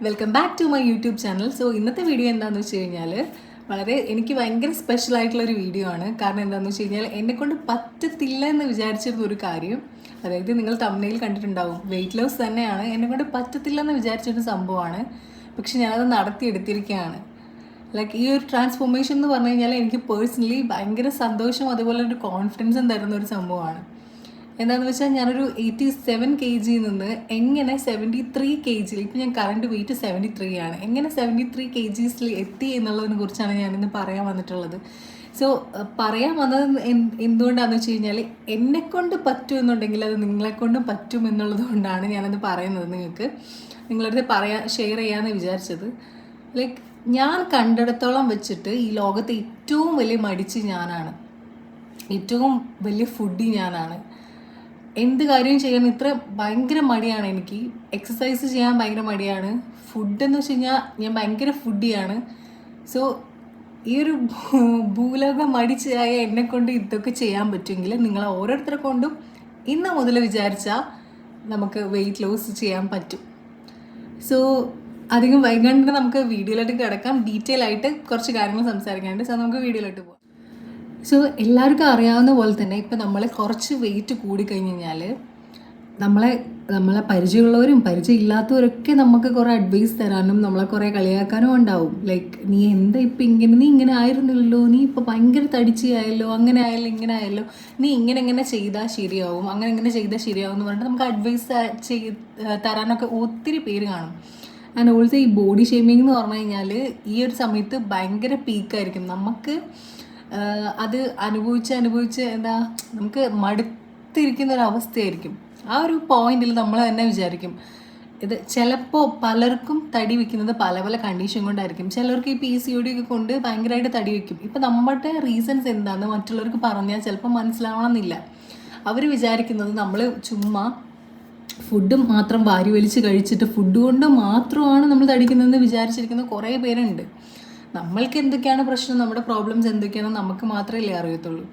Welcome back to my YouTube channel. So ഇന്നത്തെ video എന്താണെന്ന് വെച്ച് കഴിഞ്ഞാൽ എനിക്ക് ഭയങ്കര സ്പെഷ്യൽ ആയിട്ടുള്ളൊരു വീഡിയോ ആണ്. കാരണം എന്താണെന്ന് വെച്ച് കഴിഞ്ഞാൽ എന്നെക്കൊണ്ട് പറ്റത്തില്ല എന്ന് വിചാരിച്ചിരുന്ന ഒരു കാര്യം, അതായത് നിങ്ങൾ തമ്മിൽ കണ്ടിട്ടുണ്ടാവും, വെയിറ്റ് ലോസ് തന്നെയാണ്. എന്നെക്കൊണ്ട് പറ്റത്തില്ല എന്ന് വിചാരിച്ചൊരു സംഭവമാണ്, പക്ഷെ ഞാനത് നടത്തിയെടുത്തിരിക്കുകയാണ്. ലൈക്ക് ഈ ഒരു ട്രാൻസ്ഫോർമേഷൻ എന്ന് പറഞ്ഞു കഴിഞ്ഞാൽ എനിക്ക് പേഴ്സണലി ഭയങ്കര സന്തോഷം അതുപോലെ ഒരു കോൺഫിഡൻസും തരുന്ന ഒരു സംഭവമാണ്. എന്താണെന്ന് വെച്ചാൽ ഞാനൊരു 87 kg നിന്ന് എങ്ങനെ 73 kg, ഇപ്പം ഞാൻ കറണ്ട് വെയിറ്റ് 73 ആണ്, എങ്ങനെ 73 kgs എത്തി എന്നുള്ളതിനെ കുറിച്ചാണ് ഞാനിന്ന് പറയാൻ വന്നിട്ടുള്ളത്. സോ പറയാൻ വന്നത് എന്തുകൊണ്ടാണെന്ന് വെച്ച് കഴിഞ്ഞാൽ എന്നെക്കൊണ്ട് പറ്റും എന്നുണ്ടെങ്കിൽ അത് നിങ്ങളെക്കൊണ്ടും പറ്റും എന്നുള്ളത് കൊണ്ടാണ് ഞാനത് പറയുന്നത്. നിങ്ങളടുത്ത് ഷെയർ ചെയ്യാമെന്ന് വിചാരിച്ചത്. ലൈക്ക് ഞാൻ കണ്ടിടത്തോളം വെച്ചിട്ട് ഈ ലോകത്തെ ഏറ്റവും വലിയ മടിച്ച് ഞാനാണ്, ഏറ്റവും വലിയ ഫുഡി ഞാനാണ്. എന്ത് കാര്യം ചെയ്യാൻ ഇത്ര ഭയങ്കര മടിയാണ് എനിക്ക്. എക്സസൈസ് ചെയ്യാൻ ഭയങ്കര മടിയാണ്. ഫുഡെന്ന് വെച്ച് കഴിഞ്ഞാൽ ഞാൻ ഭയങ്കര ഫുഡിയാണ്. സോ ഈ ഒരു ഭൂലോകം മടിച്ചായ എന്നെക്കൊണ്ട് ഇതൊക്കെ ചെയ്യാൻ പറ്റുമെങ്കിൽ നിങ്ങളെ ഓരോരുത്തരെ കൊണ്ടും ഇന്ന് മുതൽ വിചാരിച്ചാൽ നമുക്ക് വെയിറ്റ് ലോസ് ചെയ്യാൻ പറ്റും. സോ അധികം വൈകാണ്ട് നമുക്ക് വീഡിയോയിലോട്ട് കിടക്കാം. ഡീറ്റെയിൽ ആയിട്ട് കുറച്ച് കാര്യങ്ങൾ സംസാരിക്കാനുണ്ട്. സോ നമുക്ക് വീഡിയോയിലോട്ട് പോകാം. സോ എല്ലാവർക്കും അറിയാവുന്ന പോലെ തന്നെ ഇപ്പം നമ്മൾ കുറച്ച് വെയിറ്റ് കൂടിക്കഴിഞ്ഞ് കഴിഞ്ഞാൽ നമ്മളെ പരിചയമുള്ളവരും പരിചയമില്ലാത്തവരൊക്കെ നമുക്ക് കുറേ അഡ്വൈസ് തരാനും നമ്മളെ കുറേ കളിയാക്കാനും ഉണ്ടാവും. ലൈക്ക് നീ എന്താ ഇപ്പം ഇങ്ങനെ, നീ ഇങ്ങനെ ആയിരുന്നില്ലല്ലോ, നീ ഇപ്പോൾ ഭയങ്കര തടിച്ചായല്ലോ, അങ്ങനെ ആയല്ലോ, ഇങ്ങനെ ആയല്ലോ, നീ ഇങ്ങനെ ചെയ്താൽ ശരിയാവും, അങ്ങനെ ചെയ്താൽ ശരിയാവും എന്ന് പറഞ്ഞിട്ട് നമുക്ക് അഡ്വൈസ് തരാനൊക്കെ ഒത്തിരി പേര് കാണും. ആൻഡ് ഓൾസോ ഈ ബോഡി ഷേമിംഗ് എന്ന് പറഞ്ഞു കഴിഞ്ഞാൽ ഈ ഒരു സമയത്ത് ഭയങ്കര പീക്കായിരിക്കും. നമുക്ക് അത് അനുഭവിച്ച് എന്താ നമുക്ക് മടുത്തിരിക്കുന്ന ഒരു അവസ്ഥയായിരിക്കും. ആ ഒരു പോയിന്റിൽ നമ്മൾ തന്നെ വിചാരിക്കും ഇത് ചിലപ്പോൾ പലർക്കും തടി വയ്ക്കുന്നത് പല പല കണ്ടീഷൻ കൊണ്ടായിരിക്കും. ചിലർക്ക് ഈ PCOD ഒക്കെ കൊണ്ട് ഭയങ്കരമായിട്ട് തടി വയ്ക്കും. ഇപ്പം നമ്മുടെ റീസൺസ് എന്താണെന്ന് മറ്റുള്ളവർക്ക് പറഞ്ഞാൽ ചിലപ്പോൾ മനസ്സിലാവണമെന്നില്ല. അവർ വിചാരിക്കുന്നത് നമ്മൾ ചുമ്മാ ഫുഡ് മാത്രം വാരി വലിച്ച് കഴിച്ചിട്ട് ഫുഡ് കൊണ്ട് മാത്രമാണ് നമ്മൾ തടിക്കുന്നതെന്ന് വിചാരിച്ചിരിക്കുന്ന കുറേ പേരുണ്ട്. നമ്മൾക്ക് എന്തൊക്കെയാണ് പ്രശ്നം, നമ്മുടെ പ്രോബ്ലംസ് എന്തൊക്കെയാണെന്ന് നമുക്ക് മാത്രമല്ലേ അറിയത്തുള്ളൂ.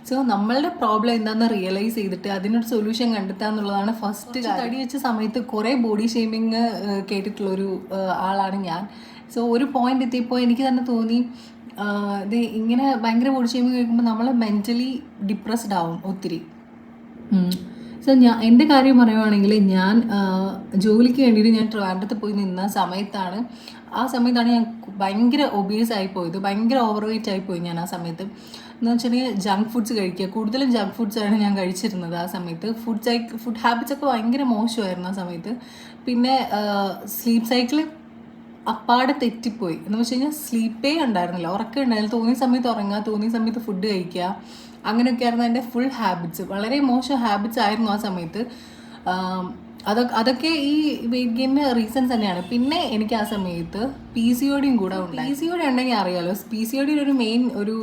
സോ നമ്മളുടെ പ്രോബ്ലം എന്താണെന്ന് റിയലൈസ് ചെയ്തിട്ട് അതിനൊരു സൊല്യൂഷൻ കണ്ടെത്തുക എന്നുള്ളതാണ് ഫസ്റ്റ്. തടി വെച്ച സമയത്ത് കുറേ ബോഡി ഷേമിങ് കേട്ടിട്ടുള്ളൊരു ആളാണ് ഞാൻ. സോ ഒരു പോയിന്റ് എത്തിയപ്പോൾ എനിക്ക് തന്നെ തോന്നി ഇത് ഇങ്ങനെ ഭയങ്കര ബോഡി ഷേമിങ് കേൾക്കുമ്പോൾ നമ്മൾ മെൻ്റലി ഡിപ്രസ്ഡ് ആവും ഒത്തിരി. സോ എൻ്റെ കാര്യം പറയുവാണെങ്കിൽ ഞാൻ ജോലിക്ക് വേണ്ടിയിട്ട് ഞാൻ ട്രിവാൻഡ്രത്ത് പോയി നിന്ന സമയത്താണ് ഞാൻ ഭയങ്കര ഒബീസ് ആയിപ്പോയത്, ഭയങ്കര ഓവർ വെയിറ്റ് ആയിപ്പോയി ഞാൻ ആ സമയത്ത്. എന്ന് വെച്ചിട്ടുണ്ടെങ്കിൽ ജങ്ക് ഫുഡ്സ് കഴിക്കുക, കൂടുതലും ജങ്ക് ഫുഡ്സാണ് ഞാൻ കഴിച്ചിരുന്നത് ആ സമയത്ത്. ഫുഡ് ഹാബിറ്റ്സ് ഒക്കെ ഭയങ്കര മോശമായിരുന്നു ആ സമയത്ത്. പിന്നെ സ്ലീപ്പ് സൈക്കിൾ അപ്പാടെ തെറ്റിപ്പോയി. എന്ന് വെച്ച് കഴിഞ്ഞാൽ സ്ലീപ്പേ ഉണ്ടായിരുന്നില്ല, ഉറക്കം ഉണ്ടായിരുന്നില്ല. തോന്നിയ സമയത്ത് ഉറങ്ങുക, തോന്നിയ സമയത്ത് ഫുഡ് കഴിക്കുക, അങ്ങനെയൊക്കെയായിരുന്നു എൻ്റെ ഫുൾ ഹാബിറ്റ്സ്. വളരെ മോശം ഹാബിറ്റ്സ് ആയിരുന്നു ആ സമയത്ത്. അതൊക്കെ ഈ വെയിറ്റ് ഗെയിനിന് റീസൺസ് തന്നെയാണ്. പിന്നെ എനിക്ക് ആ സമയത്ത് PCOD കൂടെ ഉണ്ടായി. PCOD ഉണ്ടെങ്കിൽ അറിയാലോ, PCOD ഒരു മെയിൻ ഒരു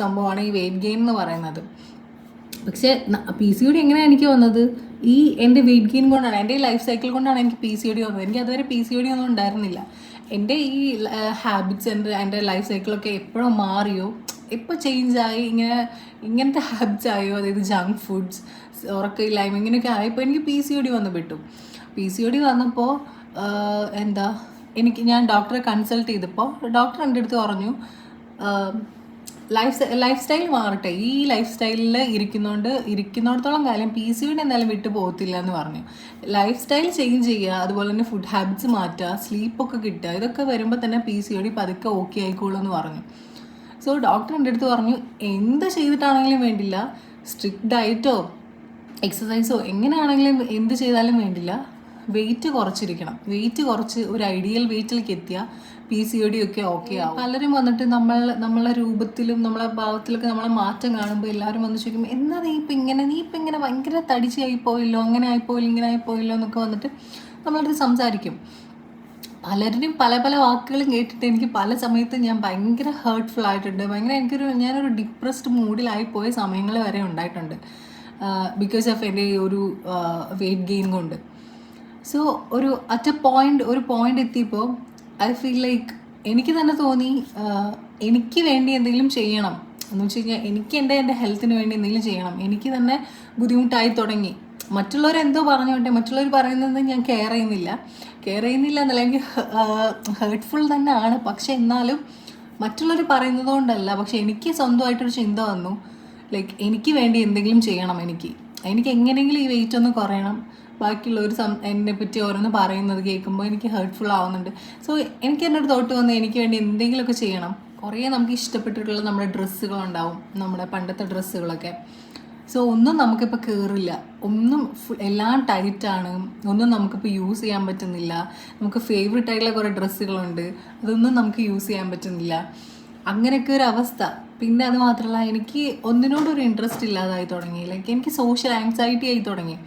സംഭവമാണ് ഈ വെയിറ്റ് ഗെയിൻ എന്ന് പറയുന്നത്. പക്ഷേ PCOD എങ്ങനെയാണ് എനിക്ക് വന്നത്? ഈ എൻ്റെ വെയിറ്റ് ഗെയിൻ കൊണ്ടാണ്, എൻ്റെ ഈ ലൈഫ് സൈക്കിൾ കൊണ്ടാണ് എനിക്ക് PCOD വന്നത്. എനിക്ക് അതുവരെ PCOD ഒന്നും ഉണ്ടായിരുന്നില്ല. എൻ്റെ ഈ ഹാബിറ്റ്സ് എൻ്റെ ലൈഫ് സൈക്കിളൊക്കെ എപ്പോഴും മാറിയോ, എപ്പോൾ ചേഞ്ചായി, ഇങ്ങനത്തെ ഹാബിറ്റ്സ് ആയോ, അതായത് ജങ്ക് ഫുഡ്സ്, ഉറക്കമില്ലായ്മ, ഇങ്ങനെയൊക്കെ ആയപ്പോൾ എനിക്ക് PCOD വന്നു പെട്ടു. PCOD വന്നപ്പോൾ ഞാൻ ഡോക്ടറെ കൺസൾട്ട് ചെയ്തപ്പോൾ ഡോക്ടർ എൻ്റെ അടുത്ത് പറഞ്ഞു ലൈഫ് സ്റ്റൈൽ മാറട്ടെ, ഈ ലൈഫ് സ്റ്റൈലിൽ ഇരിക്കുന്നിടത്തോളം കാലം PCOD എന്തായാലും വിട്ടു പോകത്തില്ല എന്ന് പറഞ്ഞു. ലൈഫ് സ്റ്റൈൽ ചേഞ്ച് ചെയ്യുക, അതുപോലെ തന്നെ ഫുഡ് ഹാബിറ്റ്സ് മാറ്റുക, സ്ലീപ്പൊക്കെ കിട്ടുക, ഇതൊക്കെ വരുമ്പോൾ തന്നെ PCOD പതുക്കെ ഓക്കെ ആയിക്കോളൂ എന്ന് പറഞ്ഞു. സോ ഡോക്ടർ എൻ്റെ അടുത്ത് പറഞ്ഞു എന്ത് ചെയ്തിട്ടാണെങ്കിലും വേണ്ടില്ല, സ്ട്രിക്റ്റ് ഡയറ്റോ എക്സസൈസോ എങ്ങനെയാണെങ്കിലും എന്ത് ചെയ്താലും വേണ്ടില്ല, വെയിറ്റ് കുറച്ചിരിക്കണം. വെയിറ്റ് കുറച്ച് ഒരു ഐഡിയൽ വെയിറ്റിലേക്ക് എത്തിയാൽ PCOD ഒക്കെ ഓക്കെ ആവും. പലരും വന്നിട്ട് നമ്മളെ രൂപത്തിലും നമ്മളെ ഭാവത്തിലൊക്കെ നമ്മളെ മാറ്റം കാണുമ്പോൾ എല്ലാവരും വന്ന് ചോദിക്കും എന്നാ നീ ഇപ്പം ഇങ്ങനെ ഭയങ്കര തടിച്ചായിപ്പോയല്ലോ, അങ്ങനെ ആയിപ്പോയില്ലോ, ഇങ്ങനെ ആയിപ്പോയില്ലോ എന്നൊക്കെ വന്നിട്ട് നമ്മളടുത്ത് സംസാരിക്കും. പലരും പല വാക്കുകളും കേട്ടിട്ട് എനിക്ക് പല സമയത്ത് ഞാൻ ഭയങ്കര ഹേർട്ട്ഫുൾ ആയിട്ടുണ്ട്. ഞാനൊരു ഡിപ്രസ്ഡ് മൂഡിലായിപ്പോയ സമയങ്ങൾ വരെ ഉണ്ടായിട്ടുണ്ട് ബിക്കോസ് ഓഫ് എൻ്റെ ഈ ഒരു വെയിറ്റ് ഗെയിൻ കൊണ്ട്. സോ ഒരു പോയിന്റ് എത്തിയപ്പോൾ ഐ ഫീൽ ലൈക്ക് എനിക്ക് തന്നെ തോന്നി എനിക്ക് വേണ്ടി എന്തെങ്കിലും ചെയ്യണം എന്ന് വെച്ച് കഴിഞ്ഞാൽ എനിക്ക് എൻ്റെ ഹെൽത്തിന് വേണ്ടി എന്തെങ്കിലും ചെയ്യണം. എനിക്ക് തന്നെ ബുദ്ധിമുട്ടായി തുടങ്ങി. മറ്റുള്ളവരെന്തോ പറഞ്ഞോട്ടെ, മറ്റുള്ളവർ പറയുന്നത് ഞാൻ കെയർ കെയർ ചെയ്യുന്നില്ല എന്നല്ല, എനിക്ക് ഹേർട്ട്ഫുൾ തന്നെയാണ്. പക്ഷെ എന്നാലും മറ്റുള്ളവർ പറയുന്നത് കൊണ്ടല്ല, പക്ഷെ എനിക്ക് സ്വന്തമായിട്ടൊരു ചിന്ത വന്നു, ലൈക്ക് എനിക്ക് വേണ്ടി എന്തെങ്കിലും ചെയ്യണം, എനിക്ക് എങ്ങനെയെങ്കിലും ഈ വെയിറ്റ് ഒന്ന് കുറയണം. ബാക്കിയുള്ളവർ എന്നെ പറ്റി ഓരോന്ന് പറയുന്നത് കേൾക്കുമ്പോൾ എനിക്ക് ഹേർട്ട്ഫുൾ ആവുന്നുണ്ട്. സോ എനിക്ക് എൻ്റെ ഒരു തോട്ട് വന്ന് എനിക്ക് വേണ്ടി എന്തെങ്കിലുമൊക്കെ ചെയ്യണം. കുറേ നമുക്ക് ഇഷ്ടപ്പെട്ടിട്ടുള്ള നമ്മുടെ ഡ്രസ്സുകളുണ്ടാവും, നമ്മുടെ പണ്ടത്തെ ഡ്രസ്സുകളൊക്കെ. സോ ഒന്നും നമുക്കിപ്പോൾ കയറില്ല, ഒന്നും എല്ലാം ടൈറ്റാണ്, ഒന്നും നമുക്കിപ്പോൾ യൂസ് ചെയ്യാൻ പറ്റുന്നില്ല. നമുക്ക് ഫേവറേറ്റ് ആയിട്ടുള്ള കുറേ ഡ്രസ്സുകളുണ്ട്, അതൊന്നും നമുക്ക് യൂസ് ചെയ്യാൻ പറ്റുന്നില്ല. അങ്ങനെയൊക്കെ ഒരു അവസ്ഥ. പിന്നെ അത് മാത്രമല്ല, എനിക്ക് ഒന്നിനോടൊരു ഇൻട്രസ്റ്റ് ഇല്ലാതായി തുടങ്ങി. ലൈക്ക് എനിക്ക് സോഷ്യൽ ആങ്സൈറ്റി ആയി തുടങ്ങി.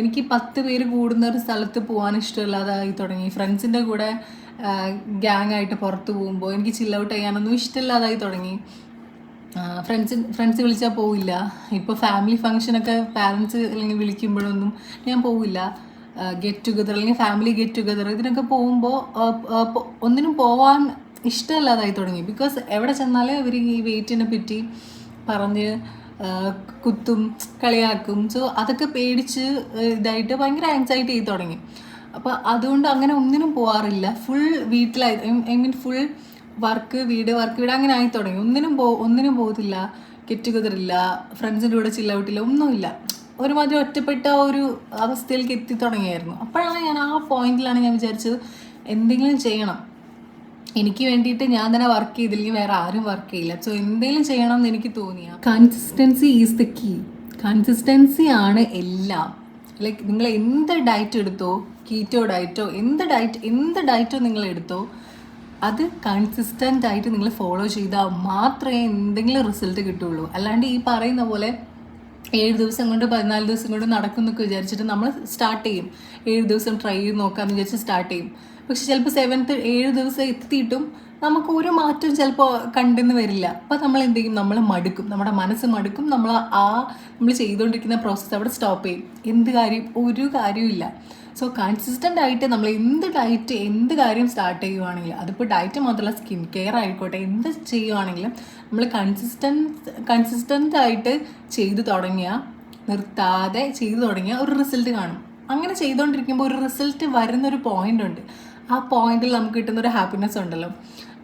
എനിക്ക് 10 പേര് കൂടുന്ന ഒരു സ്ഥലത്ത് പോകാൻ ഇഷ്ടമില്ലാതായി തുടങ്ങി. ഫ്രണ്ട്സിൻ്റെ കൂടെ ഗ്യാങ് ആയിട്ട് പുറത്ത് പോകുമ്പോൾ എനിക്ക് ചിൽ ഔട്ട് ചെയ്യാനൊന്നും ഇഷ്ടമില്ലാതായി തുടങ്ങി. ഫ്രണ്ട്സ് വിളിച്ചാൽ പോവില്ല. ഇപ്പോൾ ഫാമിലി ഫങ്ഷനൊക്കെ പാരൻസ് അല്ലെങ്കിൽ വിളിക്കുമ്പോഴൊന്നും ഞാൻ പോവില്ല. ഗെറ്റ് ടുഗദർ അല്ലെങ്കിൽ ഫാമിലി ഗെറ്റ് ടുഗദർ ഇതിനൊക്കെ പോകുമ്പോൾ ഒന്നിനും പോവാൻ ഇഷ്ടമല്ലാതായി തുടങ്ങി. ബിക്കോസ് എവിടെ ചെന്നാലും ഇവർ ഈ വെയിറ്റിനെ പറ്റി പറഞ്ഞ് കുത്തും കളിയാക്കും. സോ അതൊക്കെ പേടിച്ച് ഇതായിട്ട് ഭയങ്കര ആങ്സൈറ്റി ആയി തുടങ്ങി. അപ്പോൾ അതുകൊണ്ട് അങ്ങനെ ഒന്നിനും പോകാറില്ല. ഫുൾ വീട്ടിലായി, ഐ മീൻ ഫുൾ വീട് അങ്ങനെ ആയി തുടങ്ങി. ഒന്നിനും പോകത്തില്ല, ഗെറ്റ് ടുഗദർ ഇല്ല, ഫ്രണ്ട്സിൻ്റെ കൂടെ ചിൽ ഔട്ടില്ല, ഒന്നുമില്ല. ഒരുമാതിരി ഒറ്റപ്പെട്ട ഒരു അവസ്ഥയിലേക്ക് എത്തി തുടങ്ങിയായിരുന്നു. അപ്പോഴാണ് ഞാൻ ആ പോയിന്റിലാണ് ഞാൻ വിചാരിച്ചത് എന്തെങ്കിലും ചെയ്യണം. എനിക്ക് വേണ്ടിയിട്ട് ഞാൻ തന്നെ വർക്ക് ചെയ്തില്ലെങ്കിൽ വേറെ ആരും വർക്ക് ചെയ്യില്ല. സോ എന്തെങ്കിലും ചെയ്യണം എന്ന് എനിക്ക് തോന്നിയ consistency is the key. Consistency ആണ് എല്ലാം. ലൈക്ക് നിങ്ങൾ എന്ത് ഡയറ്റ് എടുത്തോ, കീറ്റോ ഡയറ്റോ, എന്ത് ഡയറ്റോ നിങ്ങൾ എടുത്തോ, അത് കൺസിസ്റ്റൻ്റ് ആയിട്ട് നിങ്ങൾ ഫോളോ ചെയ്താൽ മാത്രമേ എന്തെങ്കിലും റിസൾട്ട് കിട്ടുള്ളൂ. അല്ലാണ്ട് ഈ പറയുന്ന പോലെ 7 ദിവസം കൊണ്ട് 14 ദിവസം കൊണ്ട് നടക്കുന്നൊക്കെ വിചാരിച്ചിട്ട് നമ്മൾ സ്റ്റാർട്ട് ചെയ്യും. 7 ദിവസം ട്രൈ ചെയ്ത് നോക്കാമെന്ന് വിചാരിച്ച് സ്റ്റാർട്ട് ചെയ്യും. പക്ഷെ ചിലപ്പോൾ 7 ദിവസം എത്തിയിട്ടും നമുക്ക് ഒരു മാറ്റം ചിലപ്പോൾ കണ്ടെന്ന് വരില്ല. അപ്പോൾ നമ്മൾ എന്ത് ചെയ്യും, നമ്മൾ മടുക്കും, നമ്മുടെ മനസ്സ് മടുക്കും. നമ്മൾ ചെയ്തുകൊണ്ടിരിക്കുന്ന പ്രോസസ്സ് അവിടെ സ്റ്റോപ്പ് ചെയ്യും. ഒരു കാര്യമില്ല. സോ കൺസിസ്റ്റൻ്റ് ആയിട്ട് നമ്മൾ എന്ത് കാര്യം സ്റ്റാർട്ട് ചെയ്യുവാണെങ്കിലും, അതിപ്പോൾ ഡയറ്റ് മാത്രമല്ല, സ്കിൻ കെയർ ആയിക്കോട്ടെ, എന്ത് ചെയ്യുവാണെങ്കിലും നമ്മൾ കൺസിസ്റ്റൻ്റ് ആയിട്ട് നിർത്താതെ ചെയ്തു തുടങ്ങിയ ഒരു റിസൾട്ട് കാണും. അങ്ങനെ ചെയ്തുകൊണ്ടിരിക്കുമ്പോൾ ഒരു റിസൾട്ട് വരുന്നൊരു പോയിൻ്റ് ഉണ്ട്. ആ പോയിന്റിൽ നമുക്ക് കിട്ടുന്നൊരു ഹാപ്പിനെസ് ഉണ്ടല്ലോ,